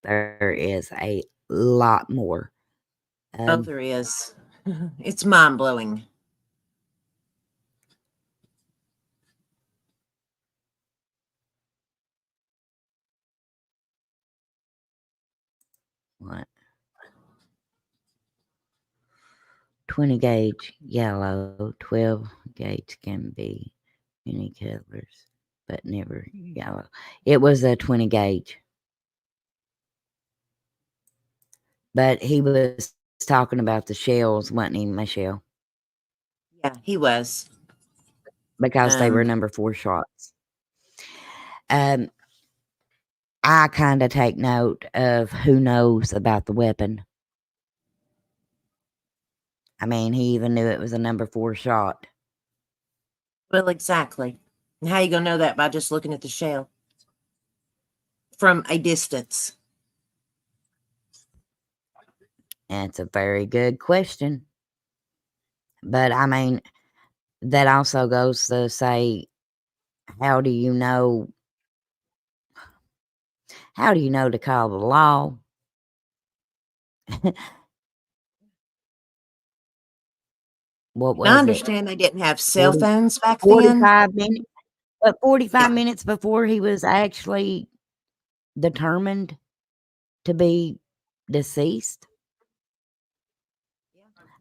There is a lot more. Oh, there is. It's mind-blowing. What? 20 gauge yellow, 12 gauge can be many colors, but never yellow. It was a 20 gauge. But he was talking about the shells, wasn't he, Michelle? Yeah, he was. Because they were number 4 shots. I kind of take note of who knows about the weapon. I mean, he even knew it was a number 4 shot. Well, exactly. And how you gonna know that? By just looking at the shell from a distance. And it's a very good question. But I mean, that also goes to say, how do you know to call the law? What was I understand they didn't have cell 40 phones back 45 then. minutes, but 45 Yeah. minutes before he was actually determined to be deceased?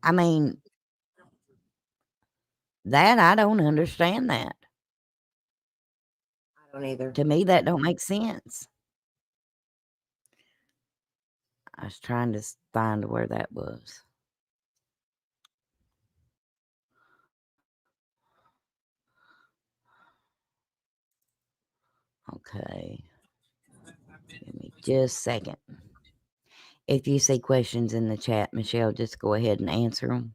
I mean, that I don't understand that. I don't either. To me, that don't make sense. I was trying to find where that was. Okay. Give me just a second. If you see questions in the chat, Michelle, just go ahead and answer them.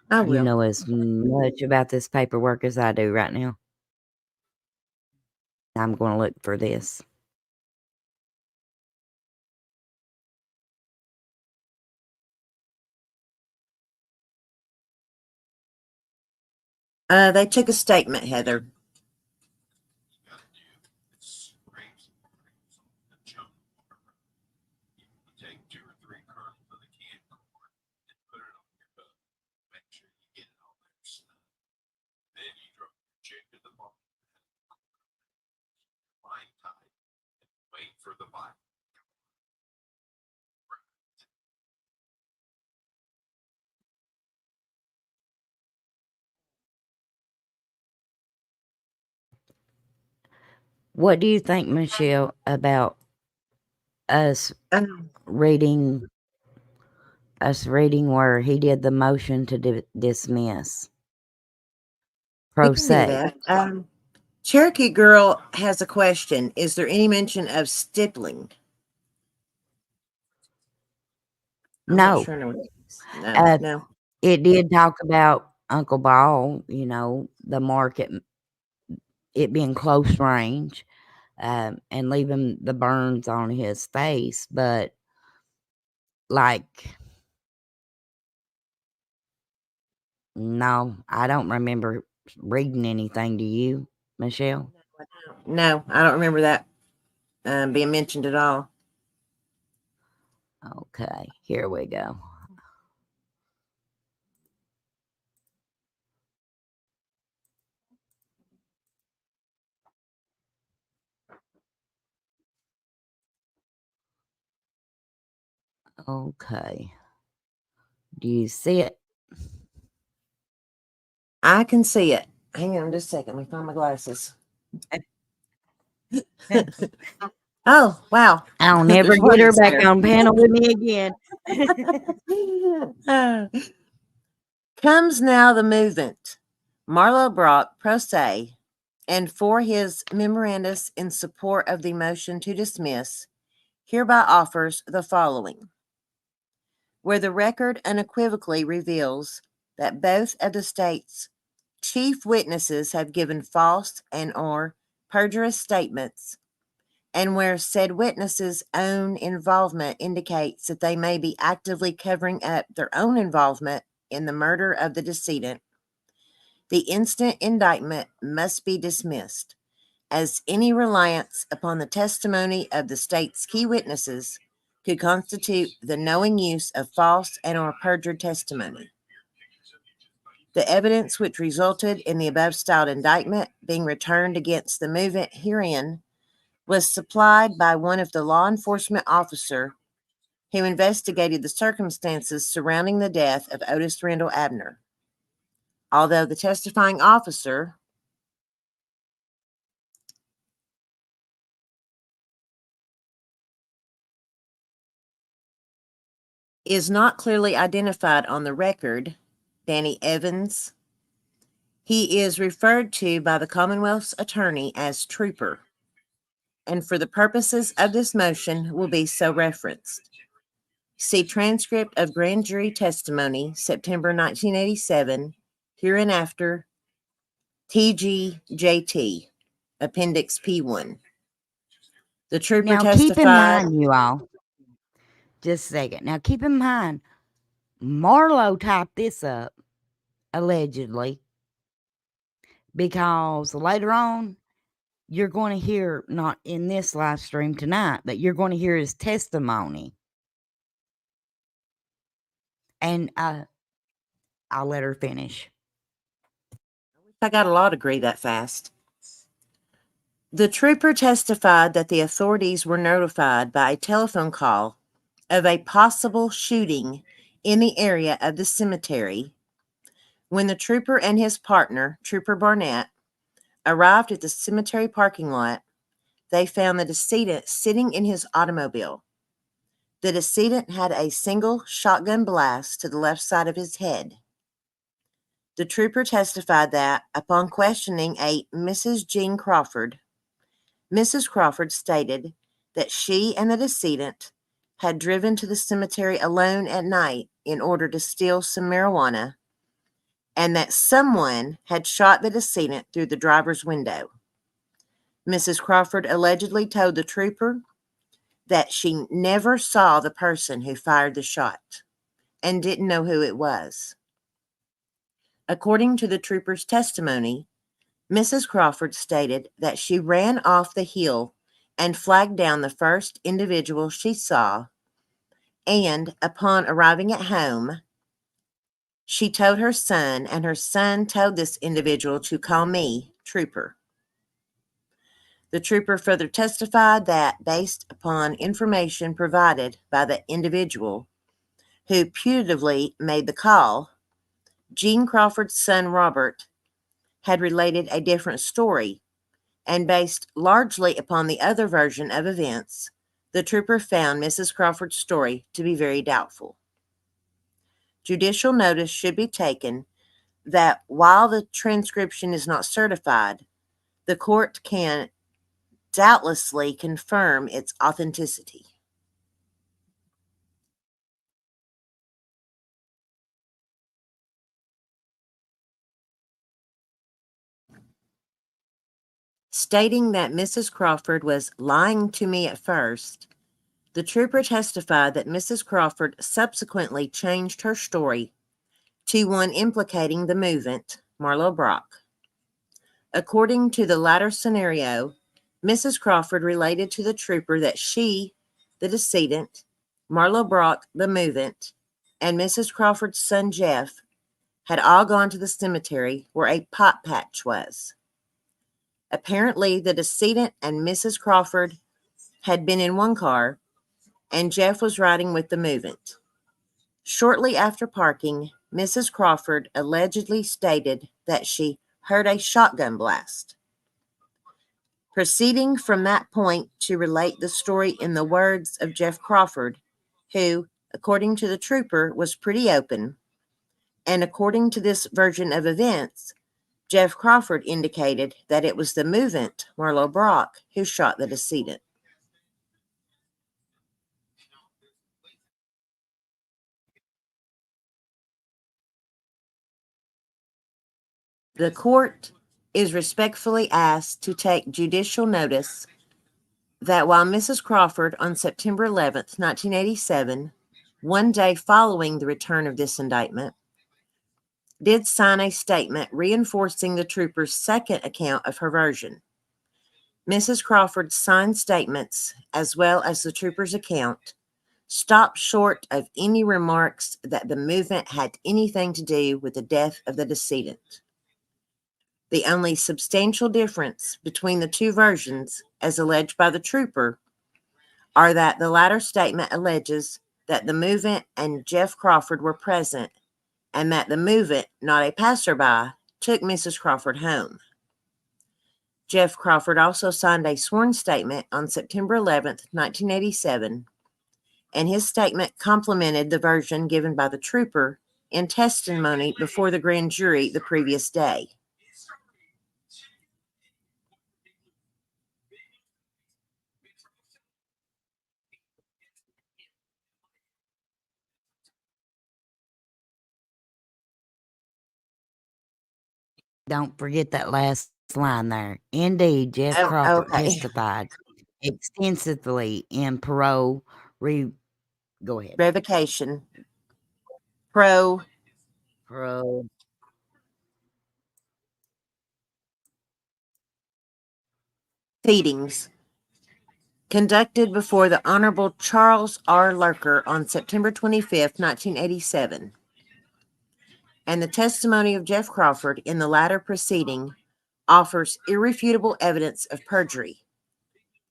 I will. You know as much about this paperwork as I do right now. I'm going to look for this. They took a statement, Heather. What do you think, Michelle, about us Um, reading where he did the motion to dismiss? we Pro can do se. that. Cherokee Girl has a question. Is there any mention of stippling? I'm not No. sure. No. No. It did talk about Uncle Ball, the market, it being close range, and leaving the burns on his face, but no, I don't remember reading anything. Do you, Michelle? No, I don't remember that being mentioned at all. Okay, here we go. Okay. Do you see it? I can see it. Hang on just a second. Let me find my glasses. Oh, wow. I'll never There's get her words back there. on panel with me again. Comes now the movement. Marlowe Brock, pro se, and for his memorandus in support of the motion to dismiss, hereby offers the following. Where the record unequivocally reveals that both of the state's chief witnesses have given false and or perjurious statements, and where said witnesses' own involvement indicates that they may be actively covering up their own involvement in the murder of the decedent, the instant indictment must be dismissed, as any reliance upon the testimony of the state's key witnesses could constitute the knowing use of false and or perjured testimony. The evidence which resulted in the above styled indictment being returned against the movement herein was supplied by one of the law enforcement officer who investigated the circumstances surrounding the death of Otis Randall Abner. Although the testifying officer is not clearly identified on the record, Danny Evans, he is referred to by the Commonwealth's attorney as Trooper, and for the purposes of this motion will be so referenced. See transcript of grand jury testimony, September 1987, hereinafter, TGJT, Appendix P1. The trooper Now, testified. keep in mind, you all, just a second. Now, keep in mind, Marlowe typed this up, allegedly, because later on, you're going to hear, not in this live stream tonight, but you're going to hear his testimony. And I'll let her finish. I got a law degree that fast. The trooper testified that the authorities were notified by a telephone call of a possible shooting in the area of the cemetery. When the trooper and his partner, Trooper Barnett, arrived at the cemetery parking lot, they found the decedent sitting in his automobile. The decedent had a single shotgun blast to the left side of his head. The trooper testified that, upon questioning a Mrs. Jean Crawford, Mrs. Crawford stated that she and the decedent had driven to the cemetery alone at night in order to steal some marijuana, and that someone had shot the decedent through the driver's window. Mrs. Crawford allegedly told the trooper that she never saw the person who fired the shot and didn't know who it was. According to the trooper's testimony, Mrs. Crawford stated that she ran off the hill and flagged down the first individual she saw, and upon arriving at home, she told her son, and her son told this individual to call me, trooper. The trooper further testified that, based upon information provided by the individual who putatively made the call, Gene Crawford's son Robert had related a different story, and based largely upon the other version of events, the trooper found Mrs. Crawford's story to be very doubtful. Judicial notice should be taken that while the transcription is not certified, the court can doubtlessly confirm its authenticity. Stating that Mrs. Crawford was lying to me at first, the trooper testified that Mrs. Crawford subsequently changed her story to one implicating the movant, Marlo Brock. According to the latter scenario, Mrs. Crawford related to the trooper that she, the decedent, Marlo Brock, the movant, and Mrs. Crawford's son Jeff had all gone to the cemetery where a pot patch was. Apparently, the decedent and Mrs. Crawford had been in one car, and Jeff was riding with the movant. Shortly after parking, Mrs. Crawford allegedly stated that she heard a shotgun blast. Proceeding from that point to relate the story in the words of Jeff Crawford, who, according to the trooper, was pretty open, and according to this version of events, Jeff Crawford indicated that it was the movant, Marlo Brock, who shot the decedent. The court is respectfully asked to take judicial notice that while Mrs. Crawford, on September 11th, 1987, one day following the return of this indictment, did sign a statement reinforcing the trooper's second account of her version. Mrs. Crawford's signed statements, as well as the trooper's account, stopped short of any remarks that the movement had anything to do with the death of the decedent. The only substantial difference between the two versions, as alleged by the trooper, are that the latter statement alleges that the movant and Jeff Crawford were present, and that the movant, not a passerby, took Mrs. Crawford home. Jeff Crawford also signed a sworn statement on September 11th, 1987, and his statement complemented the version given by the trooper in testimony before the grand jury the previous day. Don't forget that last line there. Indeed, Jeff Oh, Crawford okay. testified extensively in parole go ahead. Revocation. Parole Proceedings conducted before the Honorable Charles R. Lurker on September 25th, 1987, and the testimony of Jeff Crawford in the latter proceeding offers irrefutable evidence of perjury.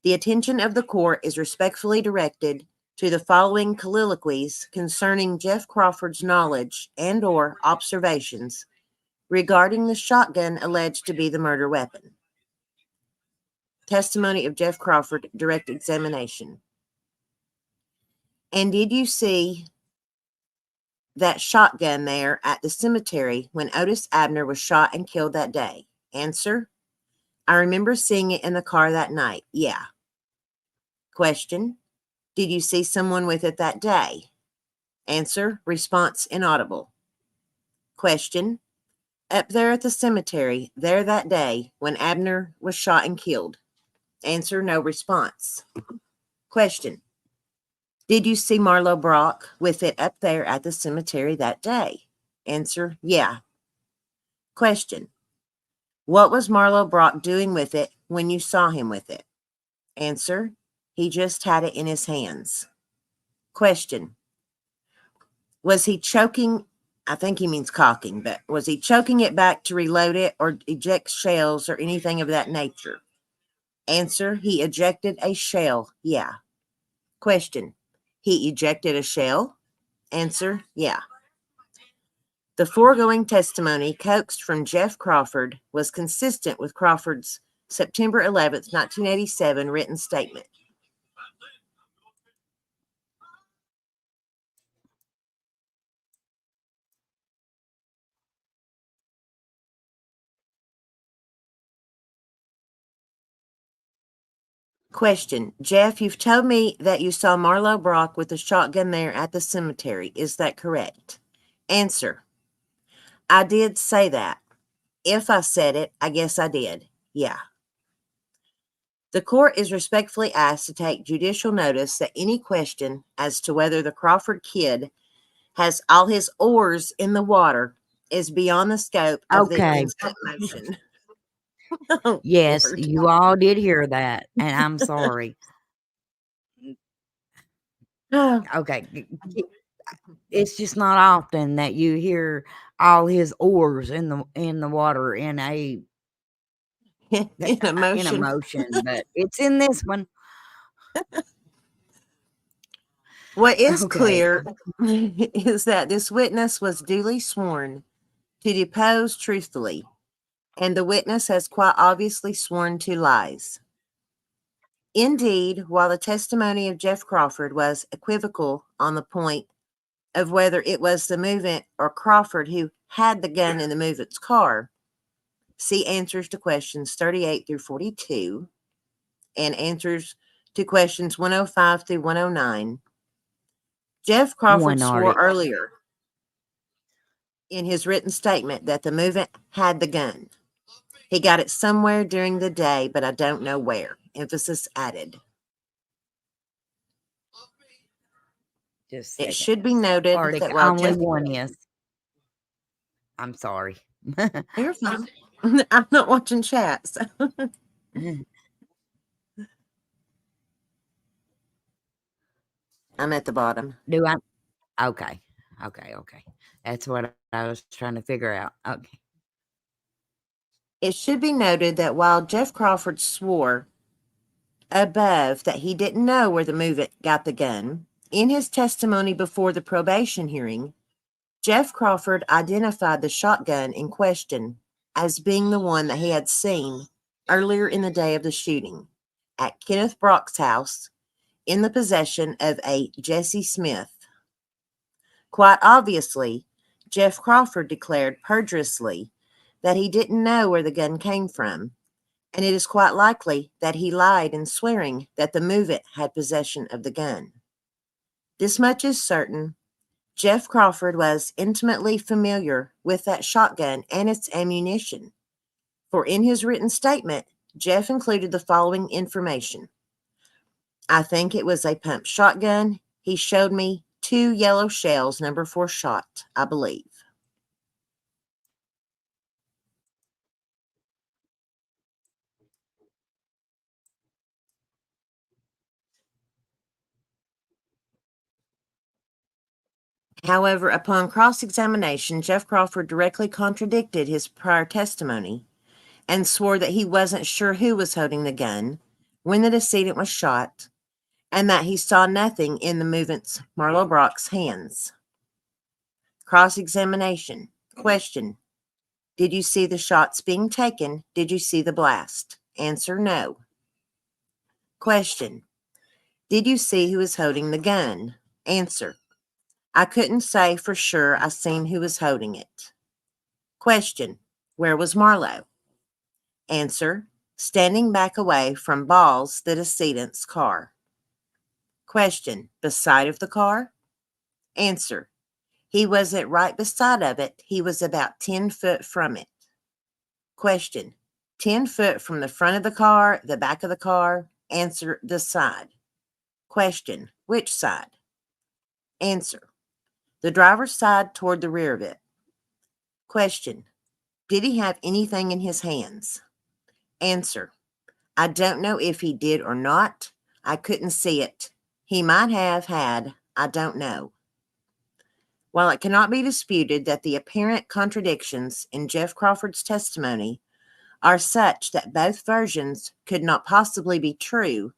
The attention of the court is respectfully directed to the following colloquies concerning Jeff Crawford's knowledge and/or observations regarding the shotgun alleged to be the murder weapon. Testimony of Jeff Crawford, direct examination. And did you see that shotgun there at the cemetery when Otis Abner was shot and killed that day? Answer: I remember seeing it in the car that night. Yeah. Question: did you see someone with it that day? Answer: response inaudible. Question: up there at the cemetery, there that day when Abner was shot and killed? Answer: no response. Question: did you see Marlo Brock with it up there at the cemetery that day? Answer: yeah. Question. What was Marlo Brock doing with it when you saw him with it? Answer. He just had it in his hands. Question. Was he choking? I think he means cocking, but was he choking it back to reload it or eject shells or anything of that nature? Answer. He ejected a shell. Yeah. Question. He ejected a shell? Answer. Yeah. The foregoing testimony coaxed from Jeff Crawford was consistent with Crawford's September 11th, 1987 written statement. Question. Jeff, you've told me that you saw Marlo Brock with a shotgun there at the cemetery. Is that correct? Answer. I did say that. If I said it, I guess I did. Yeah. The court is respectfully asked to take judicial notice that any question as to whether the Crawford kid has all his oars in the water is beyond the scope of the Okay. instant motion. Oh, Yes, Lord. you all did hear that, and I'm sorry. Oh, Okay. It's just not often that you hear all his oars in the water in a in emotion. emotion, but it's in this one. What is Okay. clear is that this witness was duly sworn to depose truthfully, and the witness has quite obviously sworn to lies. Indeed, while the testimony of Jeff Crawford was equivocal on the point of whether it was the movement or Crawford who had the gun in the movement's car, see answers to questions 38 through 42 and answers to questions 105 through 109. Jeff Crawford One swore article. earlier in his written statement that the movement had the gun. He got it somewhere during the day, but I don't know where. Emphasis added. Just a It second. should be noted Arctic, that while only Jeff... one is. I'm sorry. You're fine. I'm not watching chat, so... I'm at the bottom. Do I? Okay. Okay. That's what I was trying to figure out. Okay. It should be noted that while Jeff Crawford swore above that he didn't know where the movement got the gun, in his testimony before the probation hearing, Jeff Crawford identified the shotgun in question as being the one that he had seen earlier in the day of the shooting at Kenneth Brock's house in the possession of a Jesse Smith. Quite obviously, Jeff Crawford declared perjurously that he didn't know where the gun came from, and it is quite likely that he lied in swearing that the movement had possession of the gun. This much is certain. Jeff Crawford was intimately familiar with that shotgun and its ammunition, for in his written statement, Jeff included the following information. I think it was a pump shotgun. He showed me 2 yellow shells, number 4 shot, I believe. However, upon cross-examination, Jeff Crawford directly contradicted his prior testimony and swore that he wasn't sure who was holding the gun when the decedent was shot, and that he saw nothing in the movement's Marlo Brock's hands. Cross-examination. Question. Did you see the shots being taken? Did you see the blast? Answer, no. Question. Did you see who was holding the gun? Answer. I couldn't say for sure I seen who was holding it. Question. Where was Marlo? Answer. Standing back away from Balls, the decedent's car. Question. Beside of the car? Answer. He wasn't right beside of it. He was about 10 foot from it. Question. 10 foot from the front of the car, the back of the car? Answer. The side. Question. Which side? Answer. The driver's side toward the rear of it. Question. Did he have anything in his hands? Answer. I don't know if he did or not. I couldn't see it. He might have had. I don't know. While it cannot be disputed that the apparent contradictions in Jeff Crawford's testimony are such that both versions could not possibly be true,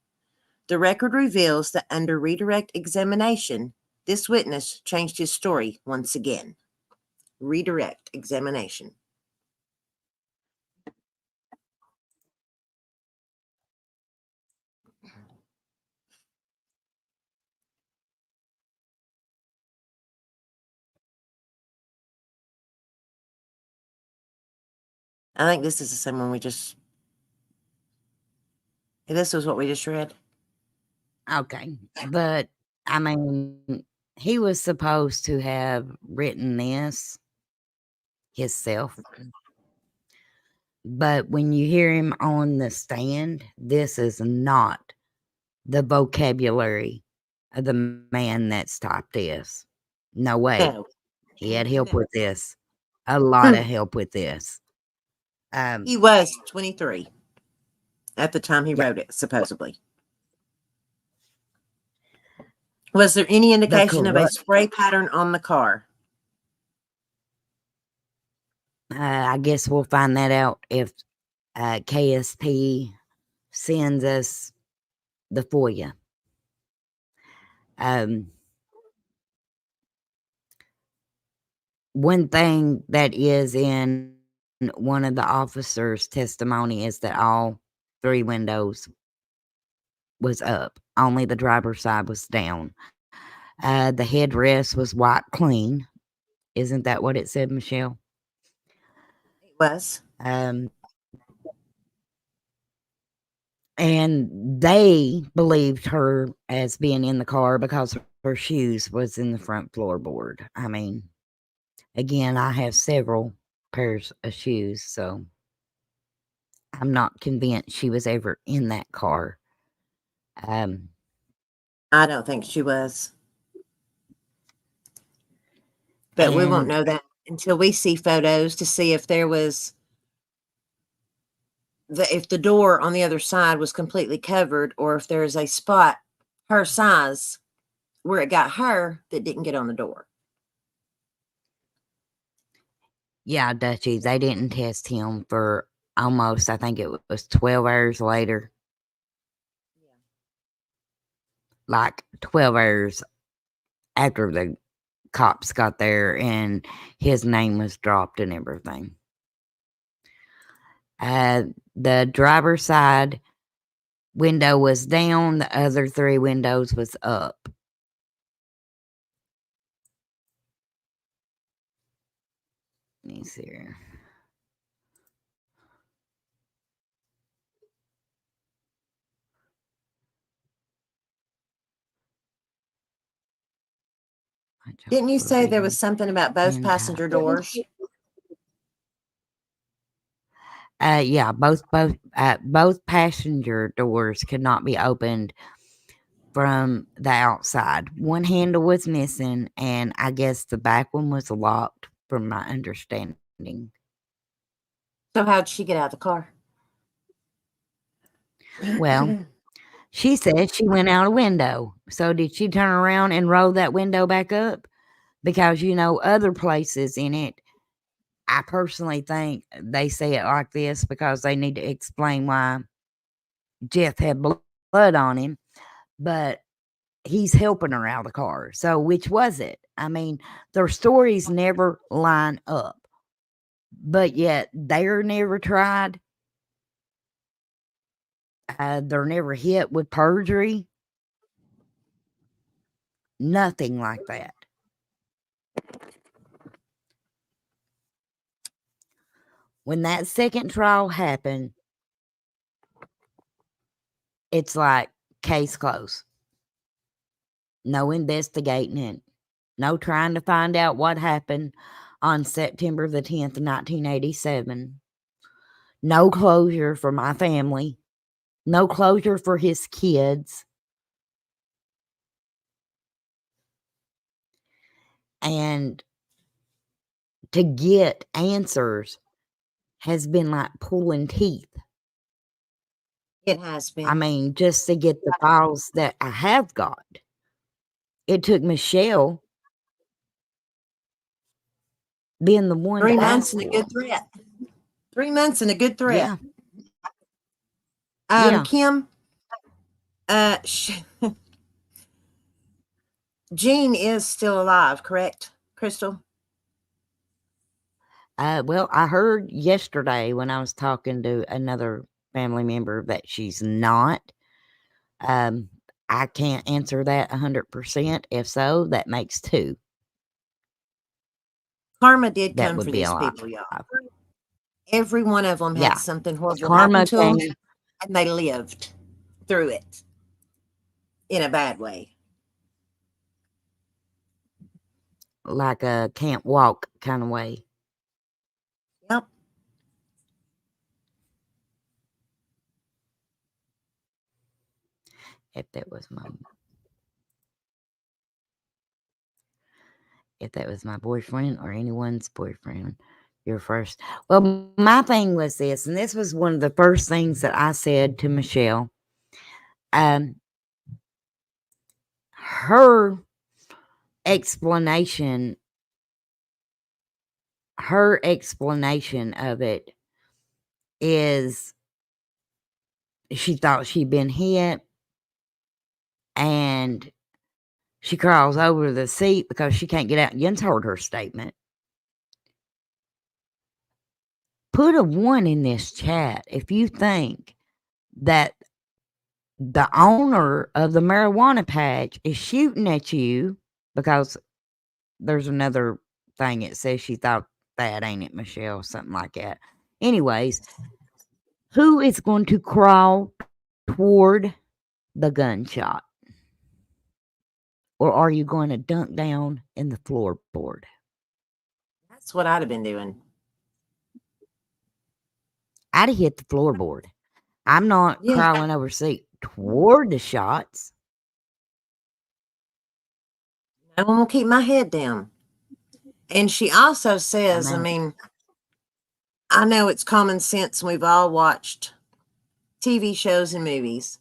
the record reveals that under redirect examination, this witness changed his story once again. Redirect examination. I think this is the same one we just. This was what we just read. Okay. But, I mean, he was supposed to have written this himself. But when you hear him on the stand, this is not the vocabulary of the man that stopped this. No way. No. He had help with this. A lot of help with this. He was 23 at the time he Yeah. wrote it, supposedly. Was there any indication of a spray pattern on the car? I guess we'll find that out if KSP sends us the FOIA. One thing that is in one of the officers' testimony is that all 3 windows was up. Only the driver's side was down. The headrest was wiped clean. Isn't that what it said, Michelle? It was. And they believed her as being in the car because her shoes was in the front floorboard. I mean, again, I have several pairs of shoes, so I'm not convinced she was ever in that car. I don't think she was. But we won't know that until we see photos to see if there was if the door on the other side was completely covered, or if there's a spot her size where it got her that didn't get on the door. Yeah, Dutchie, they didn't test him for almost, I think it was 12 hours later. Like 12 hours after the cops got there and his name was dropped and everything. The driver's side window was down. The other 3 windows was up. Let me see here. Didn't you say there was something about both passenger doors? Yeah, both passenger doors could not be opened from the outside. One handle was missing, and I guess the back one was locked, from my understanding. So how'd she get out of the car? Well, she said she went out a window. So did she turn around and roll that window back up? Because, other places in it, I personally think they say it like this because they need to explain why Jeff had blood on him, but he's helping her out of the car. So which was it? I mean, their stories never line up, but yet they're never tried. They're never hit with perjury. Nothing like that. When that second trial happened, it's like case closed. No investigating it. No trying to find out what happened on September the 10th, 1987. No closure for my family. No closure for his kids. And to get answers has been like pulling teeth. It has been. I mean, just to get the files that I have got. It took Michelle being the one 3 to months ask and a for good it. threat. 3 months and a good threat. Yeah. Yeah. Kim, Jean is still alive, correct, Crystal? Well, I heard yesterday when I was talking to another family member that she's not. I can't answer that 100%. If so, that makes 2. Karma did That come would for be these alive. people, y'all. Every one of them Yeah. had something horrible Karma happen to them, came and they lived through it in a bad way. like a can't walk kind of way. Yep. If that was my boyfriend or anyone's boyfriend, you're first. Well, my thing was this, and this was one of the first things that I said to Michelle. Her explanation of it is she thought she'd been hit, and she crawls over the seat because she can't get out. Jens heard her statement. Put a 1 in this chat if you think that the owner of the marijuana patch is shooting at you, because there's another thing it says she thought that, ain't it, Michelle? Something like that. Anyways, who is going to crawl toward the gunshot? Or are you going to dunk down in the floorboard? That's what I'd have been doing. I'd have hit the floorboard. I'm not Yeah. crawling over seat toward the shots. I will keep my head down. And she also says, I mean, I know it's common sense, and we've all watched TV shows and movies.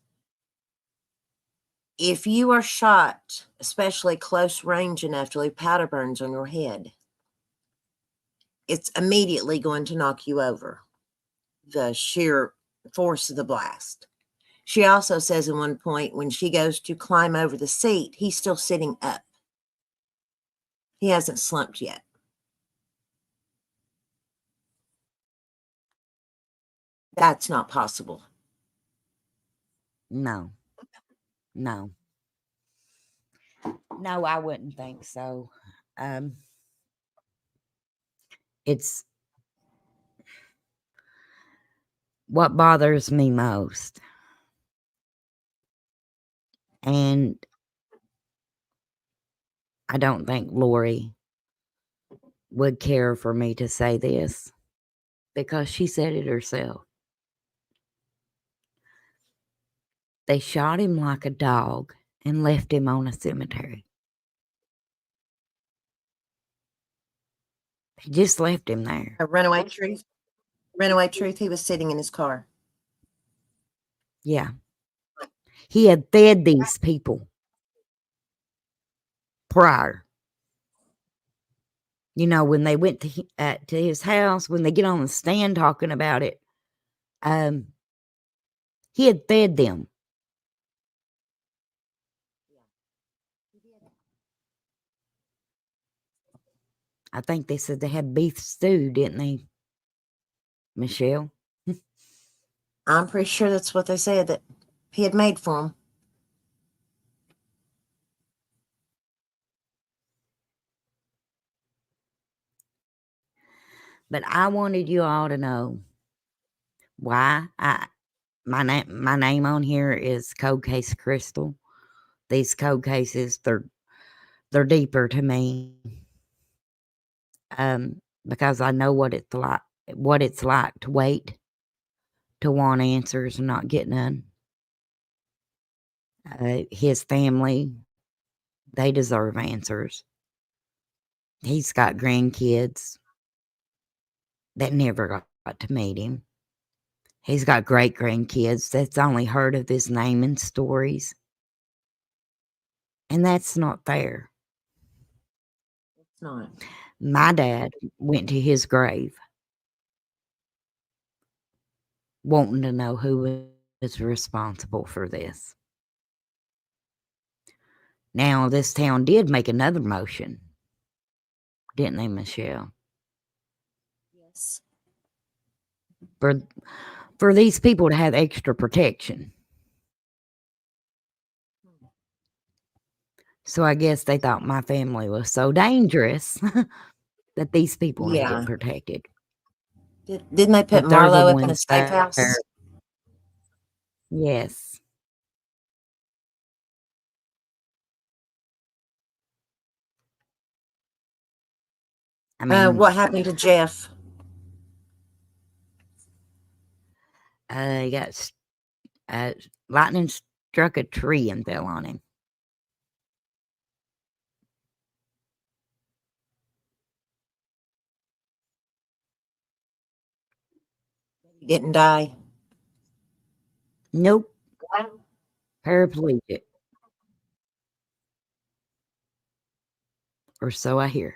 If you are shot, especially close range enough to leave powder burns on your head, it's immediately going to knock you over. The sheer force of the blast. She also says at one point when she goes to climb over the seat, he's still sitting up. He hasn't slumped yet. That's not possible. No. No, I wouldn't think so. It's what bothers me most. And I don't think Lori would care for me to say this, because she said it herself. They shot him like a dog and left him on a cemetery. They just left him there. A runaway truth. Runaway truth. He was sitting in his car. Yeah. He had fed these people prior. You know, when they went to his house, when they get on the stand talking about it, he had fed them. I think they said they had beef stew, didn't they, Michelle? I'm pretty sure that's what they said that he had made for him. But I wanted you all to know why my name on here is Coldcasecrystal. These cold cases, they're deeper to me. Because I know what it's like to wait, to want answers and not get none. His family, they deserve answers. He's got grandkids that never got got to meet him. He's got great grandkids that's only heard of his name in stories. And that's not fair. It's not. My dad went to his grave wanting to know who was responsible for this. Now, this town did make another motion, didn't they, Michelle? Yes. For these people to have extra protection. So I guess they thought my family was so dangerous that these people Yeah. needed protected. Didn't they put But they're the Marlo up in a ones safe that house? are- Yes. I mean, What happened to Jeff? he got lightning struck a tree and fell on him. He didn't die. Nope. Paraplegic. Or so I hear.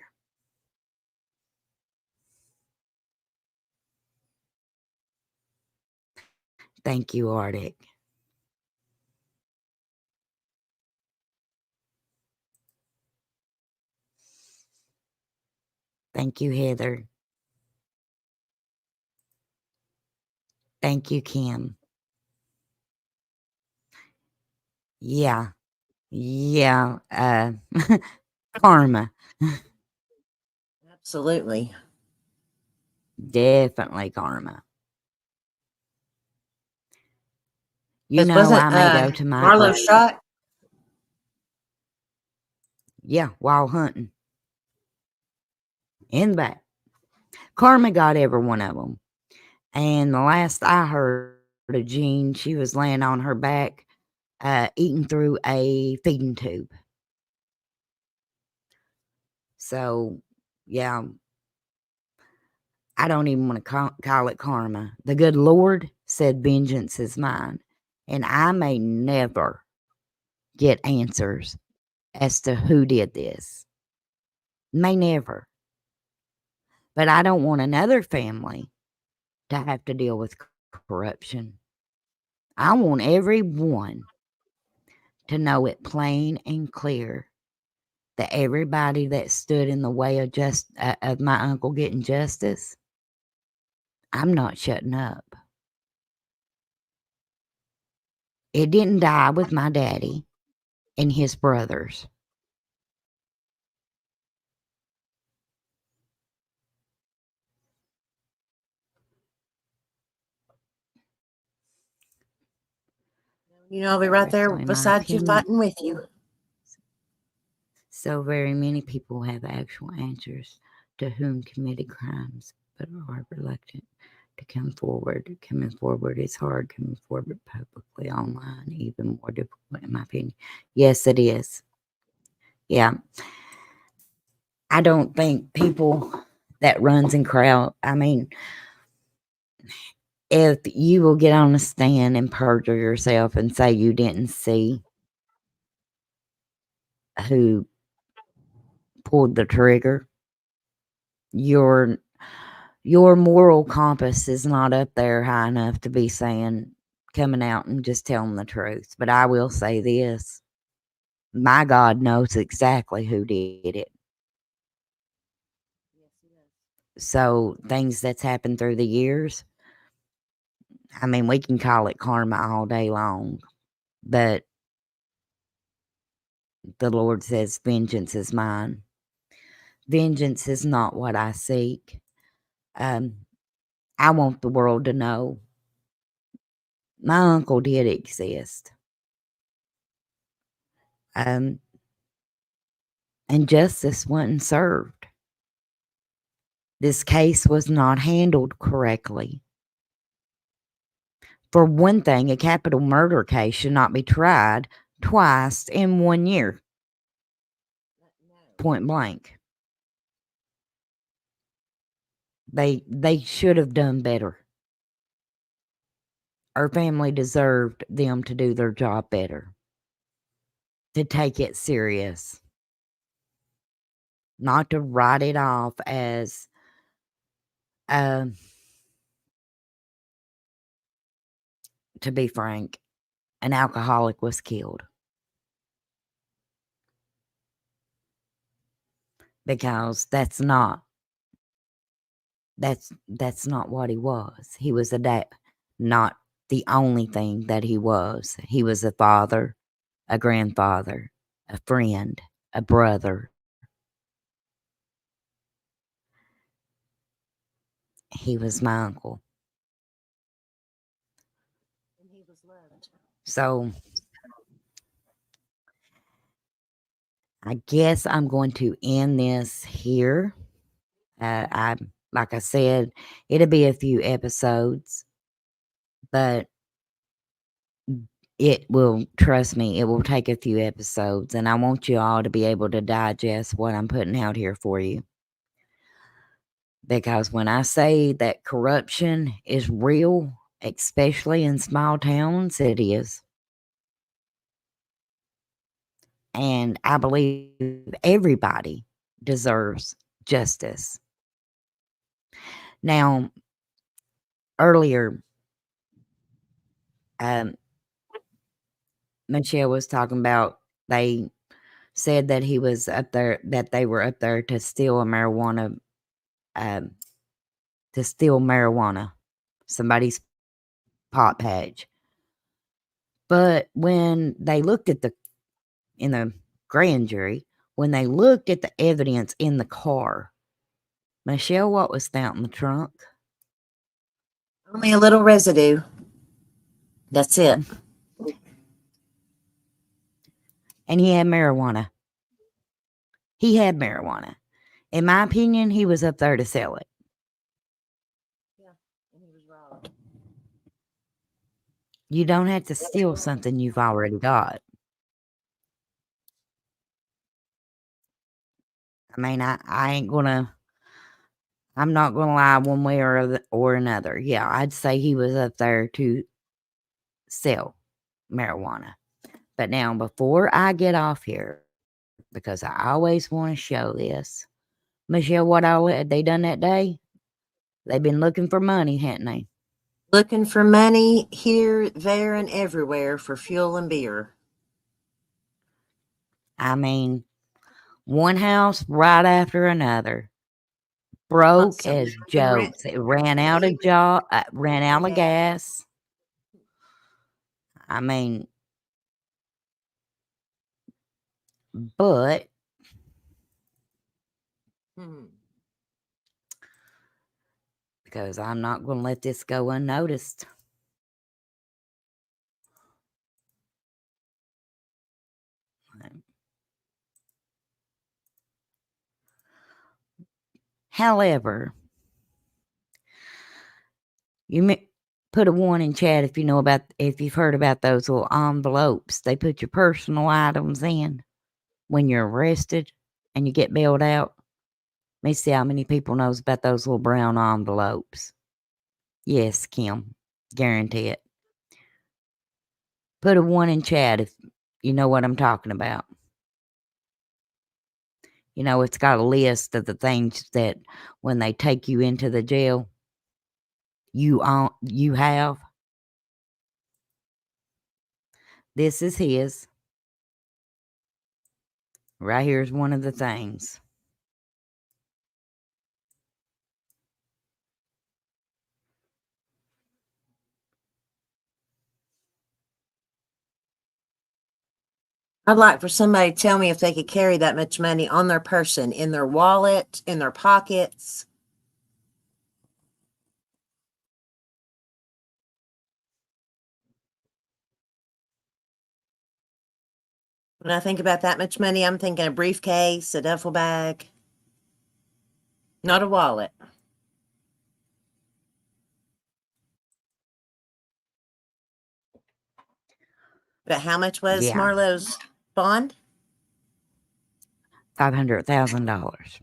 Thank you, Arctic. Thank you, Heather. Thank you, Kim. Yeah. Yeah. Karma. Absolutely. Definitely karma. You 'Cause know, wasn't I may go to my Marlo grave. shot? Yeah, while hunting. In the back. Karma got every one of them. And the last I heard of Jean, she was laying on her back, eating through a feeding tube. So, yeah, I don't even want to call it karma. The good Lord said vengeance is mine. And I may never get answers as to who did this. May never. But I don't want another family to have to deal with corruption. I want everyone to know it plain and clear that everybody that stood in the way of my uncle getting justice, I'm not shutting up. It didn't die with my daddy and his brothers. You know, I'll be right there Personally, my beside you, opinion. fighting with you. So very many people have actual answers to whom committed crimes, but are reluctant to come forward. Coming forward is hard. Coming forward publicly online, even more difficult, in my opinion. Yes, it is. Yeah. I don't think people that runs in crowd, I mean, if you will get on a stand and perjure yourself and say you didn't see who pulled the trigger, your moral compass is not up there high enough to be coming out and just telling the truth. But I will say this, my God knows exactly who did it. So things that's happened through the years, I mean, we can call it karma all day long, but the Lord says, vengeance is mine. Vengeance is not what I seek. I want the world to know my uncle did exist. And justice wasn't served. This case was not handled correctly. For one thing, a capital murder case should not be tried twice in 1 year. Point blank. They should have done better. Our family deserved them to do their job better, to take it serious, not to write it off as to be frank, an alcoholic was killed. Because that's not what he was. He was not the only thing that he was. He was a father, a grandfather, a friend, a brother. He was my uncle. And he was loved. So I guess I'm going to end this here. Like I said, it'll be a few episodes, but trust me, it will take a few episodes, and I want you all to be able to digest what I'm putting out here for you. Because when I say that corruption is real, especially in small towns, it is. And I believe everybody deserves justice. Now, earlier, Michelle was talking about they said that he was up there, that they were up there to steal marijuana, somebody's pot patch. But when they looked at in the grand jury, when they looked at the evidence in the car, Michelle, what was found in the trunk? Only a little residue. That's it. And he had marijuana. In my opinion, he was up there to sell it. Yeah, and he was robbed. You don't have to steal something you've already got. I mean, I'm not gonna lie one way or another. Yeah, I'd say he was up there to sell marijuana. But now, before I get off here, because I always want to show this, Michelle, what all had they done that day? They've been looking for money, hadn't they? Looking for money here, there, and everywhere for fuel and beer. I mean, one house right after another. Broke as jokes. It ran out of gas. I mean, but because I'm not going to let this go unnoticed. However, you may put a 1 in chat if you've heard about those little envelopes. They put your personal items in when you're arrested and you get bailed out. Let me see how many people knows about those little brown envelopes. Yes, Kim, guarantee it. Put a 1 in chat if you know what I'm talking about. You know, it's got a list of the things that when they take you into the jail, you have. This is his. Right here's one of the things. I'd like for somebody to tell me if they could carry that much money on their person, in their wallet, in their pockets. When I think about that much money, I'm thinking a briefcase, a duffel bag, not a wallet. But how much was Marlowe's bond? $500,000.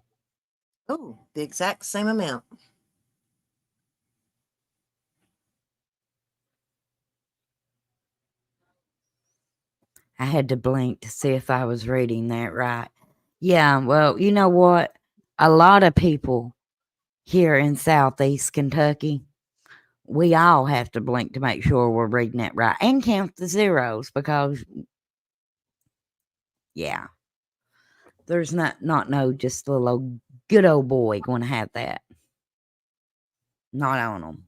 Oh, the exact same amount. I had to blink to see if I was reading that right. Yeah, well, you know what? A lot of people here in Southeast Kentucky, we all have to blink to make sure we're reading it right and count the zeros because, yeah, there's not no just a little good old boy going to have that. Not on them.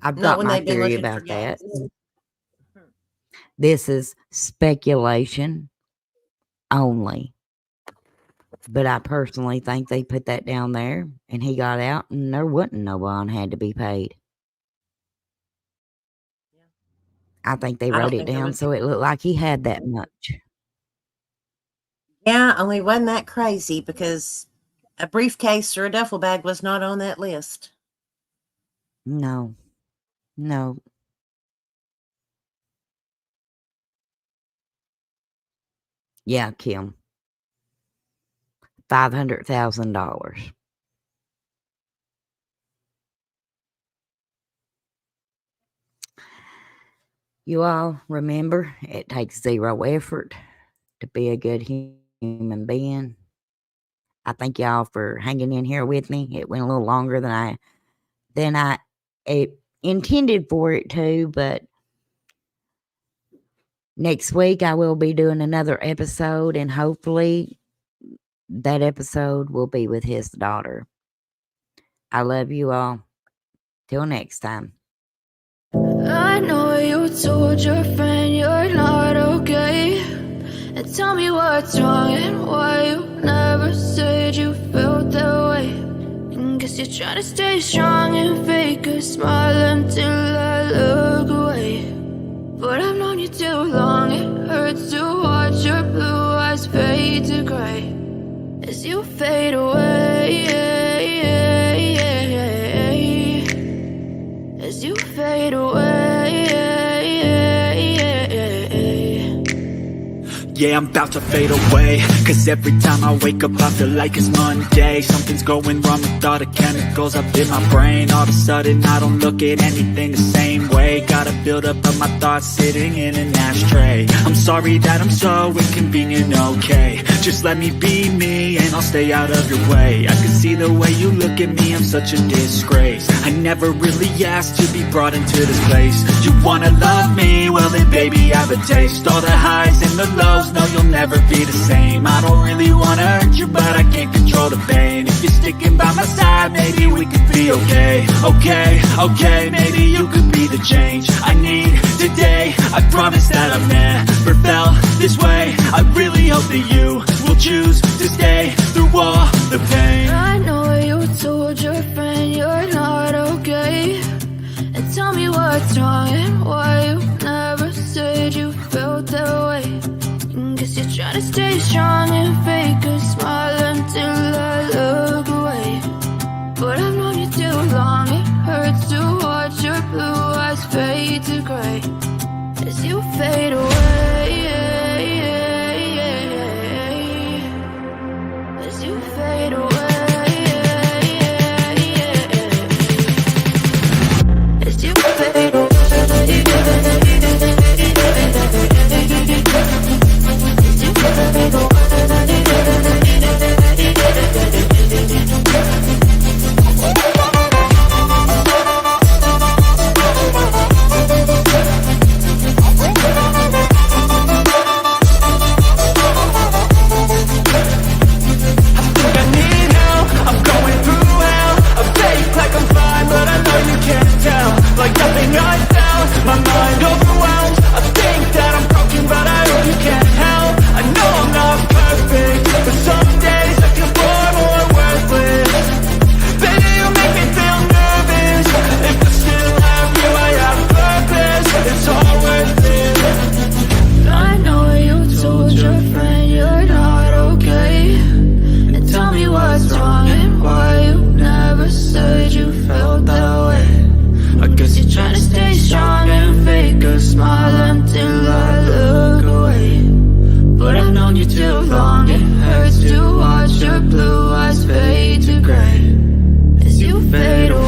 I've Not got when my they've been theory looking for about that. gas. This is speculation only. But I personally think they put that down there and he got out and there wasn't no bond had to be paid. I think they I don't wrote it think there down was- so it looked like he had that much. Yeah, only wasn't that crazy because a briefcase or a duffel bag was not on that list. No. Yeah, Kim. $500,000. You all remember, it takes zero effort to be a good human being. I thank y'all for hanging in here with me. It went a little longer than I intended for it to, but next week I will be doing another episode, and hopefully that episode will be with his daughter. I love you all. Till next time. I know you told your friend you're not okay, and tell me what's wrong and why you never said you felt that way. And guess you're trying to stay strong and fake a smile until I look away. But I've known you too long, it hurts to watch your blue eyes fade to gray as you fade away, as you fade away. Yeah, I'm about to fade away, cause every time I wake up I feel like it's Monday. Something's going wrong with all the chemicals up in my brain. All of a sudden I don't look at anything the same way. Got a buildup of my thoughts sitting in an ashtray. I'm sorry that I'm so inconvenient, okay. Just let me be me and I'll stay out of your way. I can see the way you look at me, I'm such a disgrace. I never really asked to be brought into this place. You wanna love me? Well then baby I have a taste. All the highs and the lows, no you'll never be the same. I don't really wanna hurt you but I can't control the pain. If you're sticking by my side maybe we could be okay. Okay, maybe you could be the change I need today. I promise that I've never felt this way. I really hope that you will choose to stay through all the pain. I know you told your friend you're not okay, and tell me what's wrong and why you never said you felt that way. And guess you're trying to stay strong and fake a smile until I look away. But I've known you too long, it hurts to watch your blue eyes fade to gray as you fade away, as you fade away. As you fade away. Like nothing I found, my mind overwhelmed. I think that I'm broken, but I hope you can't help. I know I'm not perfect, but some days I feel far more worthless. Baby, you make me feel nervous. If I still have you, I have purpose. It's all worth it. I know you told your friend you're not okay, and tell me what's wrong and why you never said you felt that way. I guess you're trying to stay strong and fake a smile until I look away. But I've known you too long, it hurts to watch your blue eyes fade to gray as you fade away.